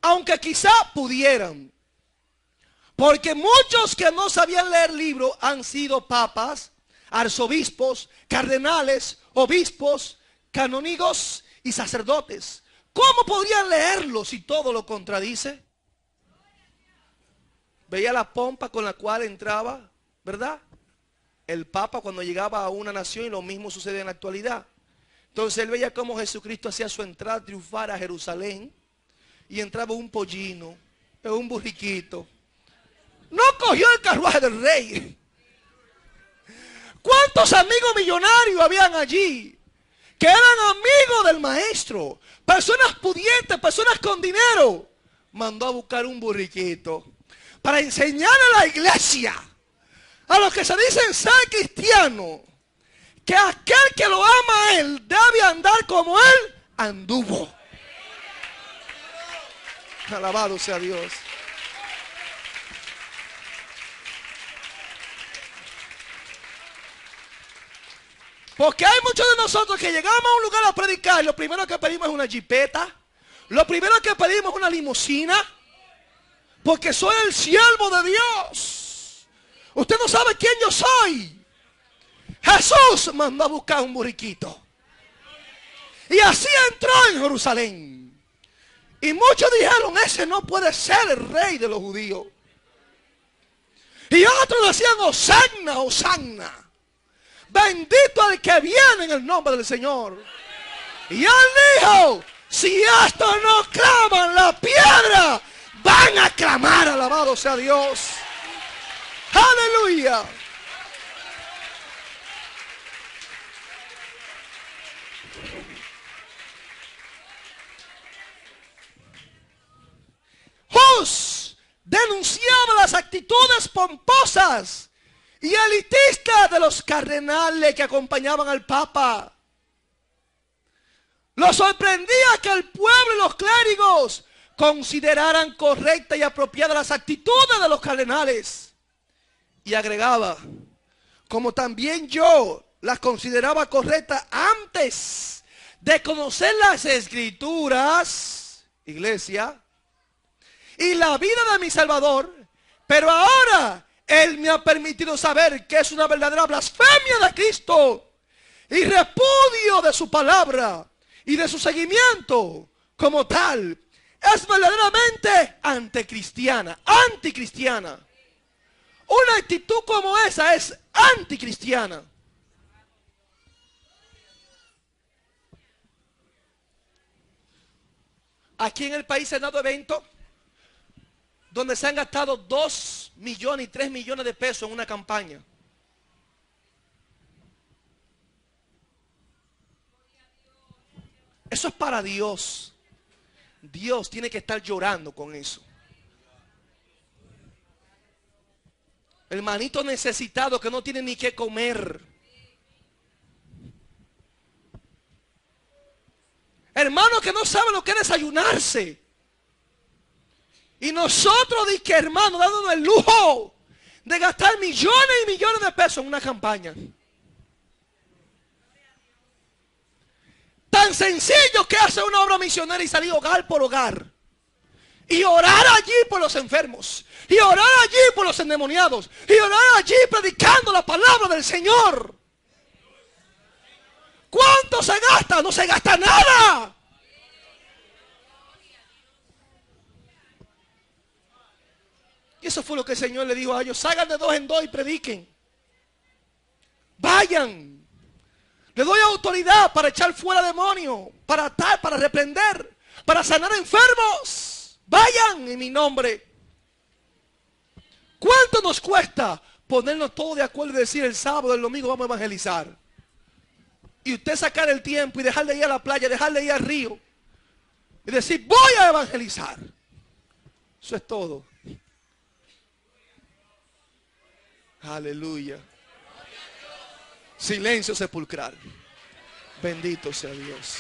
aunque quizá pudieran, porque muchos que no sabían leer libros han sido papas, arzobispos, cardenales, obispos, canónigos y sacerdotes. ¿Cómo podrían leerlo si todo lo contradice? Veía la pompa con la cual entraba, ¿verdad? El Papa cuando llegaba a una nación, y lo mismo sucede en la actualidad. Entonces él veía cómo Jesucristo hacía su entrada triunfal a Jerusalén y entraba un pollino, un burriquito. No cogió el carruaje del rey. ¿Cuántos amigos millonarios habían allí que eran amigos del maestro? Personas pudientes, personas con dinero. Mandó a buscar un burriquito para enseñar a la iglesia, a los que se dicen ser cristianos, que aquel que lo ama a él debe andar como él anduvo. Alabado sea Dios. Porque hay muchos de nosotros que llegamos a un lugar a predicar y lo primero que pedimos es una jipeta. Lo primero que pedimos es una limusina. Porque soy el siervo de Dios. Usted no sabe quién yo soy. Jesús mandó a buscar un burriquito. Y así entró en Jerusalén. Y muchos dijeron, ese no puede ser el rey de los judíos. Y otros decían, Hosanna, Hosanna. Bendito el que viene en el nombre del Señor. Y él dijo, si esto no claman la piedra, van a clamar, alabado sea Dios. Aleluya. Hus denunciaba las actitudes pomposas y elitistas de los cardenales que acompañaban al Papa. Lo sorprendía que el pueblo y los clérigos consideraran correctas y apropiadas las actitudes de los cardenales. Y agregaba, como también yo las consideraba correctas antes de conocer las Escrituras, iglesia, y la vida de mi Salvador, pero ahora Él me ha permitido saber que es una verdadera blasfemia de Cristo y repudio de su palabra y de su seguimiento como tal. Es verdaderamente anticristiana. Una actitud como esa es anticristiana. Aquí en el país se han dado eventos donde se han gastado 2 millones y 3 millones de pesos en una campaña. Eso es para Dios. Dios tiene que estar llorando con eso. Hermanito necesitado que no tiene ni qué comer. Hermano que no sabe lo que es desayunarse. Y nosotros, dije hermano, dándonos el lujo de gastar millones y millones de pesos en una campaña. Tan sencillo que hacer una obra misionera y salir hogar por hogar. Y orar allí por los enfermos. Y orar allí por los endemoniados. Y orar allí predicando la palabra del Señor. ¿Cuánto se gasta? No se gasta nada. Y eso fue lo que el Señor le dijo a ellos. Salgan de 2 en 2 y prediquen. Vayan. Le doy autoridad para echar fuera demonios, para atar, para reprender, para sanar enfermos. Vayan en mi nombre. ¿Cuánto nos cuesta ponernos todos de acuerdo y decir el sábado, el domingo vamos a evangelizar? Y usted sacar el tiempo y dejar de ir a la playa, dejar de ir al río. Y decir, voy a evangelizar. Eso es todo. Aleluya. Silencio sepulcral. Bendito sea Dios.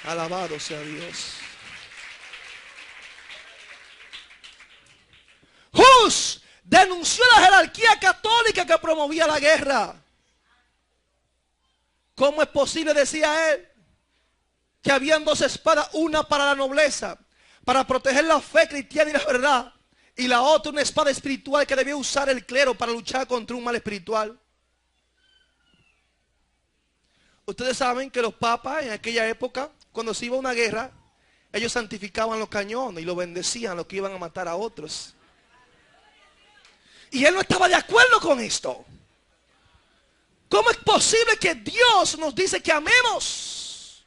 Alabado sea Dios. Hus denunció la jerarquía católica que promovía la guerra. ¿Cómo es posible, decía él, que habían 2 espadas, una para la nobleza, para proteger la fe cristiana y la verdad, y la otra una espada espiritual que debía usar el clero para luchar contra un mal espiritual? Ustedes saben que los papas en aquella época, cuando se iba a una guerra, ellos santificaban los cañones y los bendecían a los que iban a matar a otros. Y él no estaba de acuerdo con esto. ¿Cómo es posible que Dios nos dice que amemos?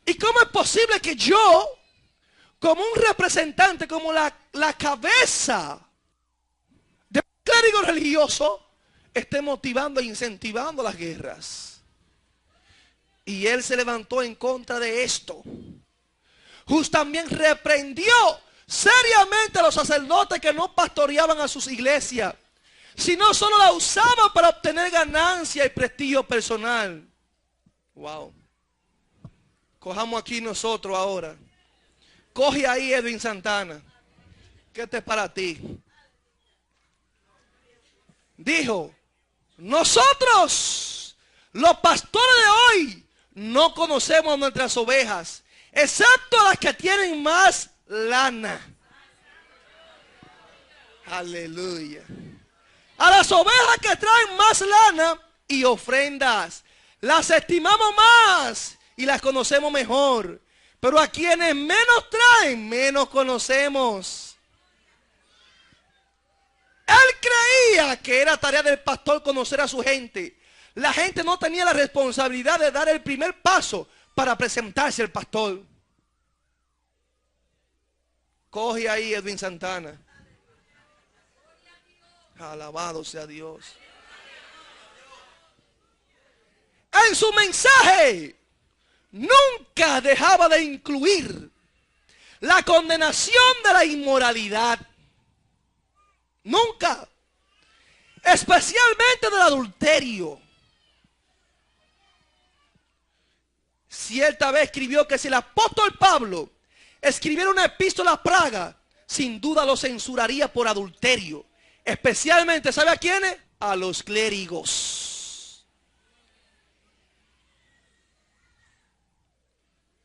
¿Y cómo es posible que yo, como un representante, como la cabeza de un clérigo religioso, esté motivando e incentivando las guerras? Y él se levantó en contra de esto. Hus también reprendió seriamente a los sacerdotes que no pastoreaban a sus iglesias, sino solo la usaban para obtener ganancia y prestigio personal. Wow. Cojamos aquí nosotros ahora. Coge ahí, Edwin Santana, que este es para ti. Dijo, nosotros, los pastores de hoy, no conocemos nuestras ovejas, excepto las que tienen más lana. Aleluya. A las ovejas que traen más lana y ofrendas, las estimamos más y las conocemos mejor. Pero a quienes menos traen, menos conocemos. Él creía que era tarea del pastor conocer a su gente. La gente no tenía la responsabilidad de dar el primer paso para presentarse al pastor. Coge ahí, Edwin Santana. Alabado sea Dios. En su mensaje nunca dejaba de incluir la condenación de la inmoralidad. Nunca. Especialmente del adulterio. Cierta vez escribió que si el apóstol Pablo escribiera una epístola a Praga, sin duda lo censuraría por adulterio. Especialmente, ¿sabe a quiénes? A los clérigos.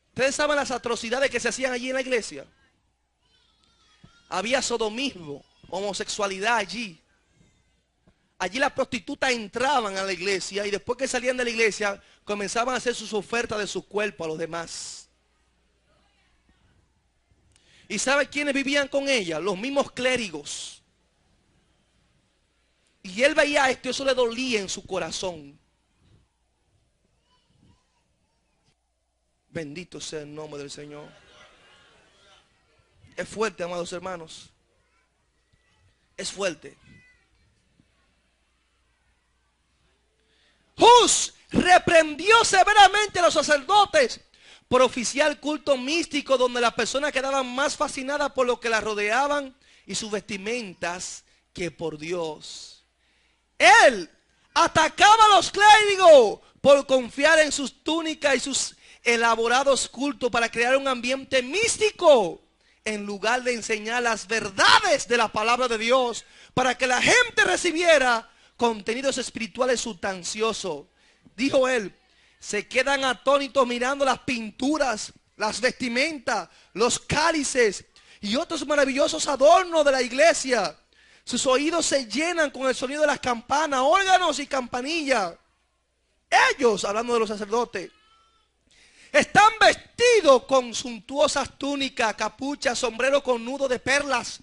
¿Ustedes saben las atrocidades que se hacían allí en la iglesia? Había sodomismo, homosexualidad allí. Allí las prostitutas entraban a la iglesia y después que salían de la iglesia comenzaban a hacer sus ofertas de su cuerpo a los demás. ¿Y sabe quiénes vivían con ella? Los mismos clérigos. Y él veía esto y eso le dolía en su corazón. Bendito sea el nombre del Señor. Es fuerte, amados hermanos. Es fuerte. Hus reprendió severamente a los sacerdotes por oficiar culto místico donde las personas quedaban más fascinadas por lo que las rodeaban y sus vestimentas que por Dios. Él atacaba a los clérigos por confiar en sus túnicas y sus elaborados cultos para crear un ambiente místico en lugar de enseñar las verdades de la palabra de Dios para que la gente recibiera contenidos espirituales sustanciosos. Dijo él, se quedan atónitos mirando las pinturas, las vestimentas, los cálices y otros maravillosos adornos de la iglesia. Sus oídos se llenan con el sonido de las campanas, órganos y campanillas. Ellos, hablando de los sacerdotes, están vestidos con suntuosas túnicas, capuchas, sombreros con nudos de perlas,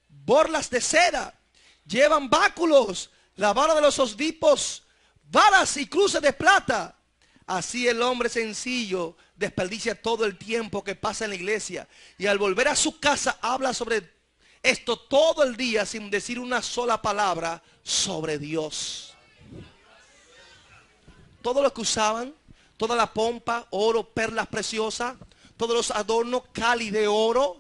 borlas de seda. Llevan báculos, la vara de los obispos, varas y cruces de plata. Así el hombre sencillo desperdicia todo el tiempo que pasa en la iglesia y al volver a su casa habla sobre esto todo el día sin decir una sola palabra sobre Dios. Todo lo que usaban, toda la pompa, oro, perlas preciosas, todos los adornos cálidos de oro.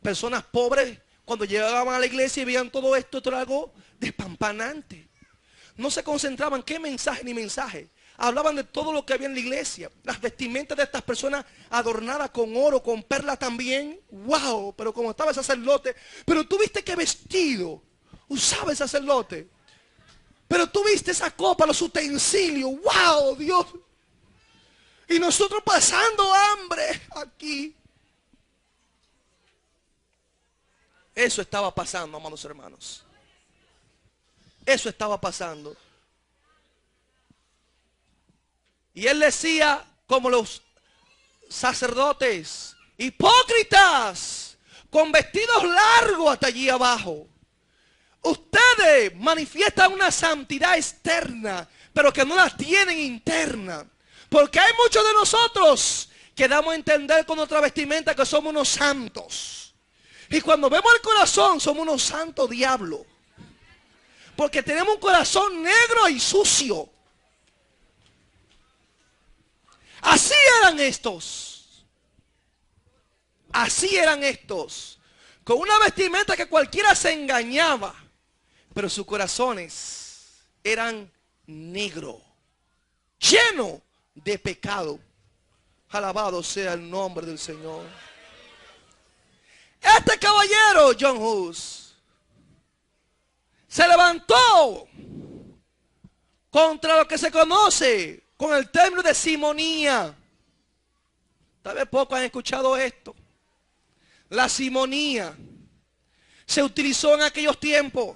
Personas pobres cuando llegaban a la iglesia y veían todo esto, era algo despampanante. No se concentraban qué mensaje ni mensaje. Hablaban de todo lo que había en la iglesia. Las vestimentas de estas personas adornadas con oro, con perlas también. ¡Wow! Pero como estaba el sacerdote. Pero tú viste qué vestido usaba el sacerdote. Pero tú viste esa copa, los utensilios. ¡Wow! Dios. Y nosotros pasando hambre aquí. Eso estaba pasando, amados hermanos. Eso estaba pasando. Y él decía, como los sacerdotes, hipócritas, con vestidos largos hasta allí abajo. Ustedes manifiestan una santidad externa, pero que no la tienen interna. Porque hay muchos de nosotros que damos a entender con nuestra vestimenta que somos unos santos. Y cuando vemos el corazón, somos unos santos diablos. Porque tenemos un corazón negro y sucio. Así eran estos. Así eran estos. Con una vestimenta que cualquiera se engañaba. Pero sus corazones eran negros. Llenos de pecado. Alabado sea el nombre del Señor. Este caballero, John Hus, se levantó contra lo que se conoce con el término de simonía. Tal vez pocos han escuchado esto. La simonía se utilizó en aquellos tiempos.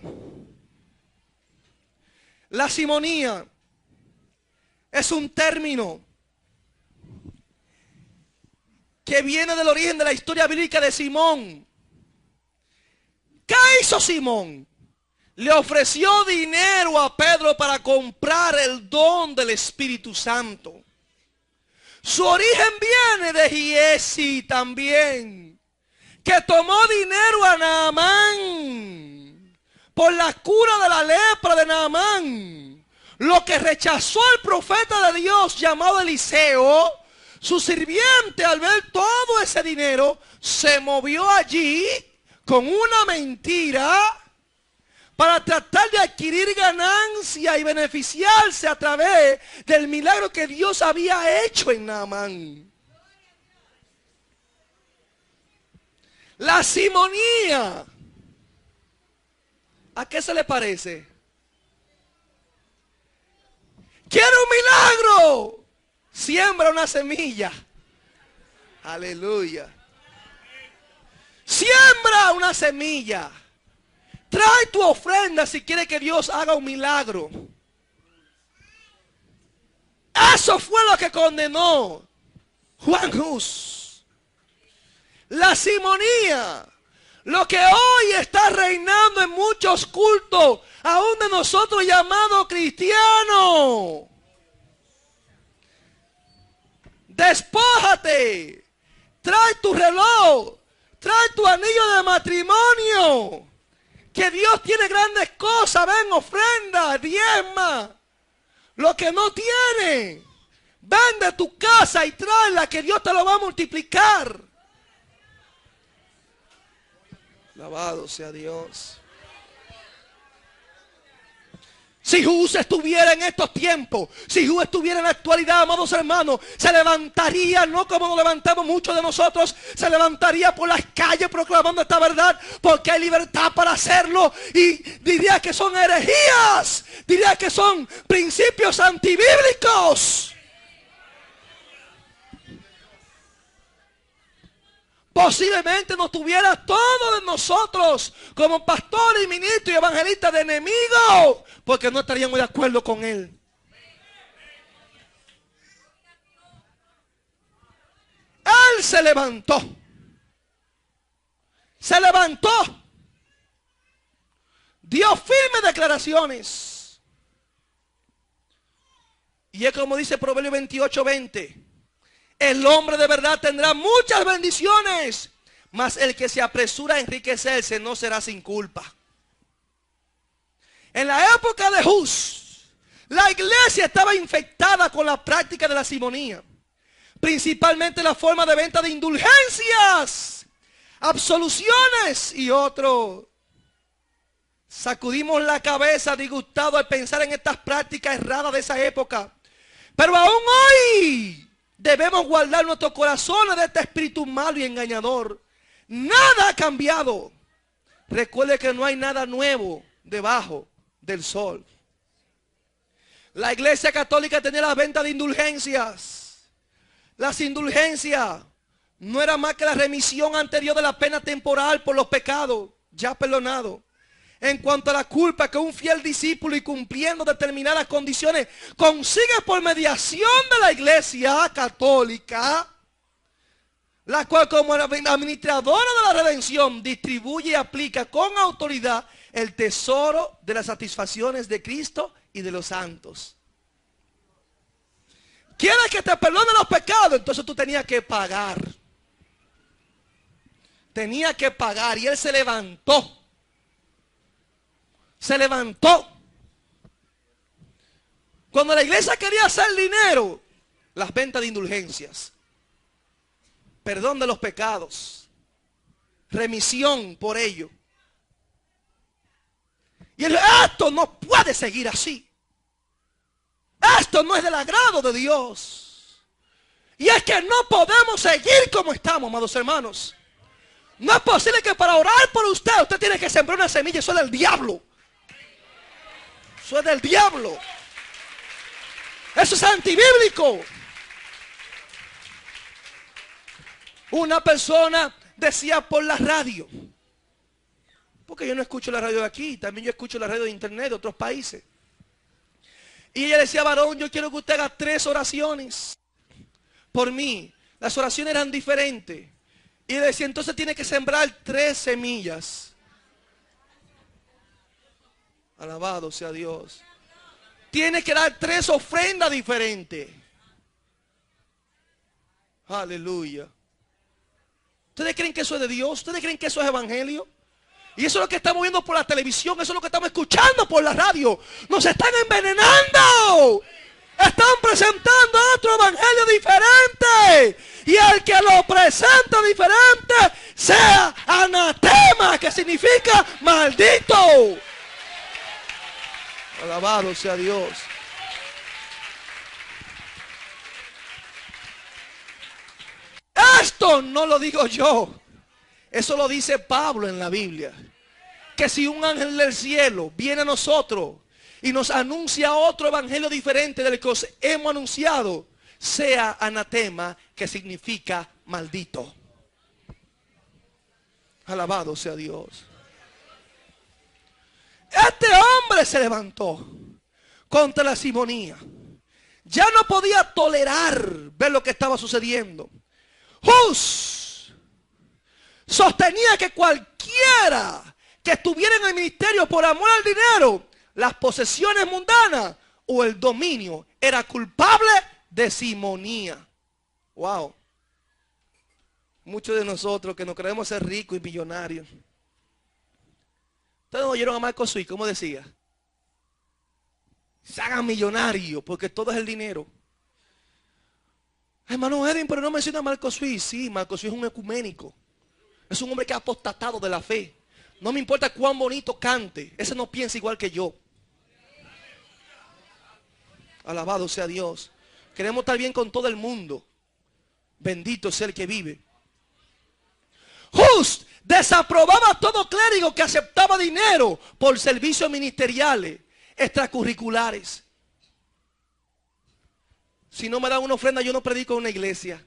La simonía es un término que viene del origen de la historia bíblica de Simón. ¿Qué hizo Simón? Le ofreció dinero a Pedro para comprar el don del Espíritu Santo. Su origen viene de Giesi también, que tomó dinero a Naamán por la cura de la lepra de Naamán. Lo que rechazó el profeta de Dios llamado Eliseo. Su sirviente, al ver todo ese dinero, se movió allí con una mentira para tratar de adquirir ganancia y beneficiarse a través del milagro que Dios había hecho en Naamán. La simonía, ¿a qué se le parece? ¡Quiero un milagro! Siembra una semilla. Aleluya. Siembra una semilla. Trae tu ofrenda si quieres que Dios haga un milagro. Eso fue lo que condenó Juan Hus. La simonía. Lo que hoy está reinando en muchos cultos, aún de nosotros llamados cristianos. Despójate. Trae tu reloj. Trae tu anillo de matrimonio. Que Dios tiene grandes cosas. Ven, ofrenda, diezma. Lo que no tiene. Vende tu casa y tráela, que Dios te lo va a multiplicar. Alabado sea Dios. Si Jesús estuviera en estos tiempos, si Jesús estuviera en la actualidad, amados hermanos, se levantaría, no como nos levantamos muchos de nosotros, se levantaría por las calles proclamando esta verdad, porque hay libertad para hacerlo, y diría que son herejías, diría que son principios antibíblicos. Posiblemente nos tuviera todos de nosotros como pastores y ministros y evangelistas de enemigos, porque no estaríamos de acuerdo con él. Él se levantó. Se levantó. Dio firmes declaraciones. Y es como dice Proverbios 28:20. El hombre de verdad tendrá muchas bendiciones, mas el que se apresura a enriquecerse no será sin culpa. En la época de Hus, la iglesia estaba infectada con la práctica de la simonía, principalmente la forma de venta de indulgencias, absoluciones y otro. Sacudimos la cabeza disgustados al pensar en estas prácticas erradas de esa época, pero aún hoy debemos guardar nuestros corazones de este espíritu malo y engañador. Nada ha cambiado. Recuerde que no hay nada nuevo debajo del sol. La iglesia católica tenía la venta de indulgencias. Las indulgencias no era más que la remisión anterior de la pena temporal por los pecados ya perdonados. En cuanto a la culpa que un fiel discípulo y cumpliendo determinadas condiciones consigue por mediación de la iglesia católica, la cual como administradora de la redención distribuye y aplica con autoridad el tesoro de las satisfacciones de Cristo y de los santos. ¿Quieres que te perdone los pecados? Entonces tú tenías que pagar. Tenía que pagar, y él se levantó. Se levantó. Cuando la iglesia quería hacer dinero, las ventas de indulgencias, perdón de los pecados, remisión por ello. Y él, esto no puede seguir así. Esto no es del agrado de Dios. Y es que no podemos seguir como estamos, amados hermanos. No es posible que para orar por usted, usted tiene que sembrar una semilla. Eso es del diablo. Eso es del diablo. Eso es antibíblico. Una persona decía por la radio, porque yo no escucho la radio de aquí, también yo escucho la radio de internet de otros países. Y ella decía, varón, yo quiero que usted haga 3 oraciones por mí. Las oraciones eran diferentes. Y decía, entonces tiene que sembrar 3 semillas. Alabado sea Dios. Tiene que dar 3 ofrendas diferentes. Aleluya. ¿Ustedes creen que eso es de Dios? ¿Ustedes creen que eso es evangelio? Y eso es lo que estamos viendo por la televisión. Eso es lo que estamos escuchando por la radio. Nos están envenenando. Están presentando otro evangelio diferente. Y el que lo presenta diferente sea anatema, que significa maldito. Alabado sea Dios. Esto no lo digo yo. Eso lo dice Pablo en la Biblia. Que si un ángel del cielo viene a nosotros y nos anuncia otro evangelio diferente del que os hemos anunciado, sea anatema, que significa maldito. Alabado sea Dios. Este hombre se levantó contra la simonía. Ya no podía tolerar ver lo que estaba sucediendo. Hus sostenía que cualquiera que estuviera en el ministerio por amor al dinero, las posesiones mundanas o el dominio, era culpable de simonía. Wow. Muchos de nosotros que nos creemos ser ricos y millonarios. Ustedes oyeron a Marco Sui, ¿cómo decía? Se hagan millonarios porque todo es el dinero. Hermano Edwin, pero no menciona a Marco Sui. Sí, Marco Sui es un ecuménico. Es un hombre que ha apostatado de la fe. No me importa cuán bonito cante. Ese no piensa igual que yo. Alabado sea Dios. Queremos estar bien con todo el mundo. Bendito sea el que vive. Hus desaprobaba a todo clérigo que aceptaba dinero por servicios ministeriales, extracurriculares. Si no me dan una ofrenda, yo no predico en una iglesia.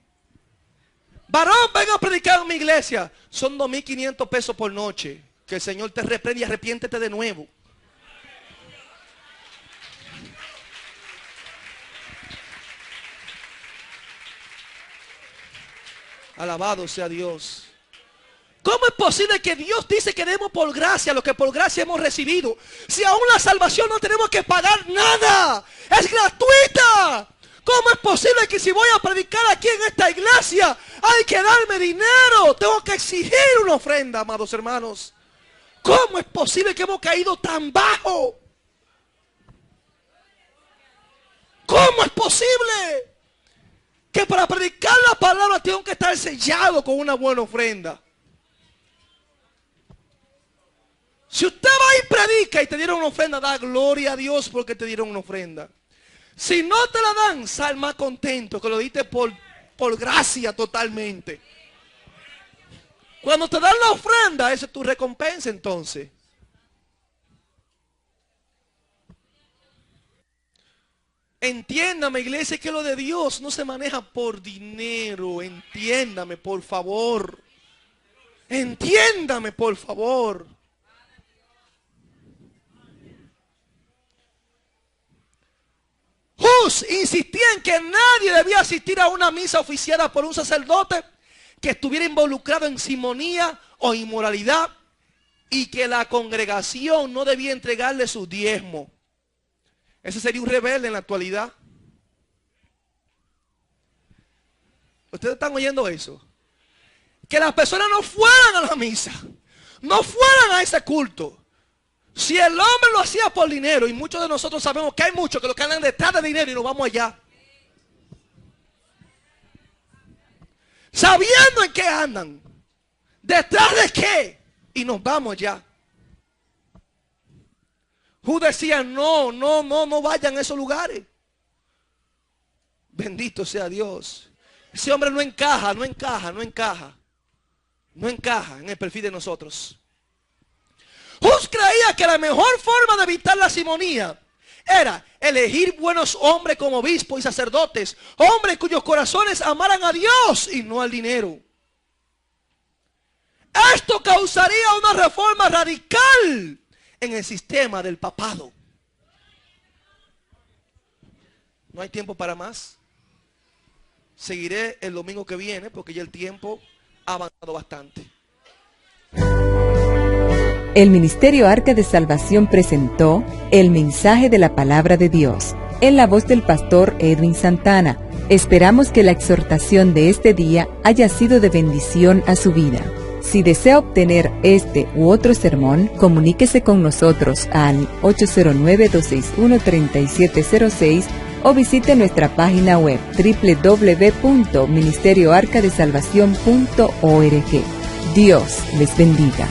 Varón, venga a predicar en mi iglesia. Son 2.500 pesos por noche. Que el Señor te reprenda y arrepiéntete de nuevo. Alabado sea Dios. ¿Cómo es posible que Dios dice que demos por gracia lo que por gracia hemos recibido? Si aún la salvación no tenemos que pagar nada. Es gratuita. ¿Cómo es posible que si voy a predicar aquí en esta iglesia hay que darme dinero? Tengo que exigir una ofrenda, amados hermanos. ¿Cómo es posible que hemos caído tan bajo? ¿Cómo es posible que para predicar la palabra tengo que estar sellado con una buena ofrenda? Si usted va y predica y te dieron una ofrenda, da gloria a Dios porque te dieron una ofrenda. Si no te la dan, sal más contento que lo diste por gracia totalmente. Cuando te dan la ofrenda, esa es tu recompensa entonces. Entiéndame, iglesia, que lo de Dios no se maneja por dinero. Entiéndame, por favor. Entiéndame, por favor. Hus insistía en que nadie debía asistir a una misa oficiada por un sacerdote que estuviera involucrado en simonía o inmoralidad y que la congregación no debía entregarle su diezmo. Ese sería un rebelde en la actualidad. ¿Ustedes están oyendo eso? Que las personas no fueran a la misa, no fueran a ese culto. Si el hombre lo hacía por dinero, y muchos de nosotros sabemos que hay muchos que lo que andan detrás de dinero y nos vamos allá. Sabiendo en qué andan, detrás de qué, y nos vamos allá. Hus decía, no vayan a esos lugares. Bendito sea Dios. Ese hombre no encaja en el perfil de nosotros. Hus creía que la mejor forma de evitar la simonía era elegir buenos hombres como obispos y sacerdotes, hombres cuyos corazones amaran a Dios y no al dinero. Esto causaría una reforma radical en el sistema del papado. No hay tiempo para más. Seguiré el domingo que viene porque ya el tiempo ha avanzado bastante. El Ministerio Arca de Salvación presentó el mensaje de la palabra de Dios en la voz del pastor Edwin Santana. Esperamos que la exhortación de este día haya sido de bendición a su vida. Si desea obtener este u otro sermón, comuníquese con nosotros al 809-261-3706 o visite nuestra página web www.ministerioarcadesalvacion.org. Dios les bendiga.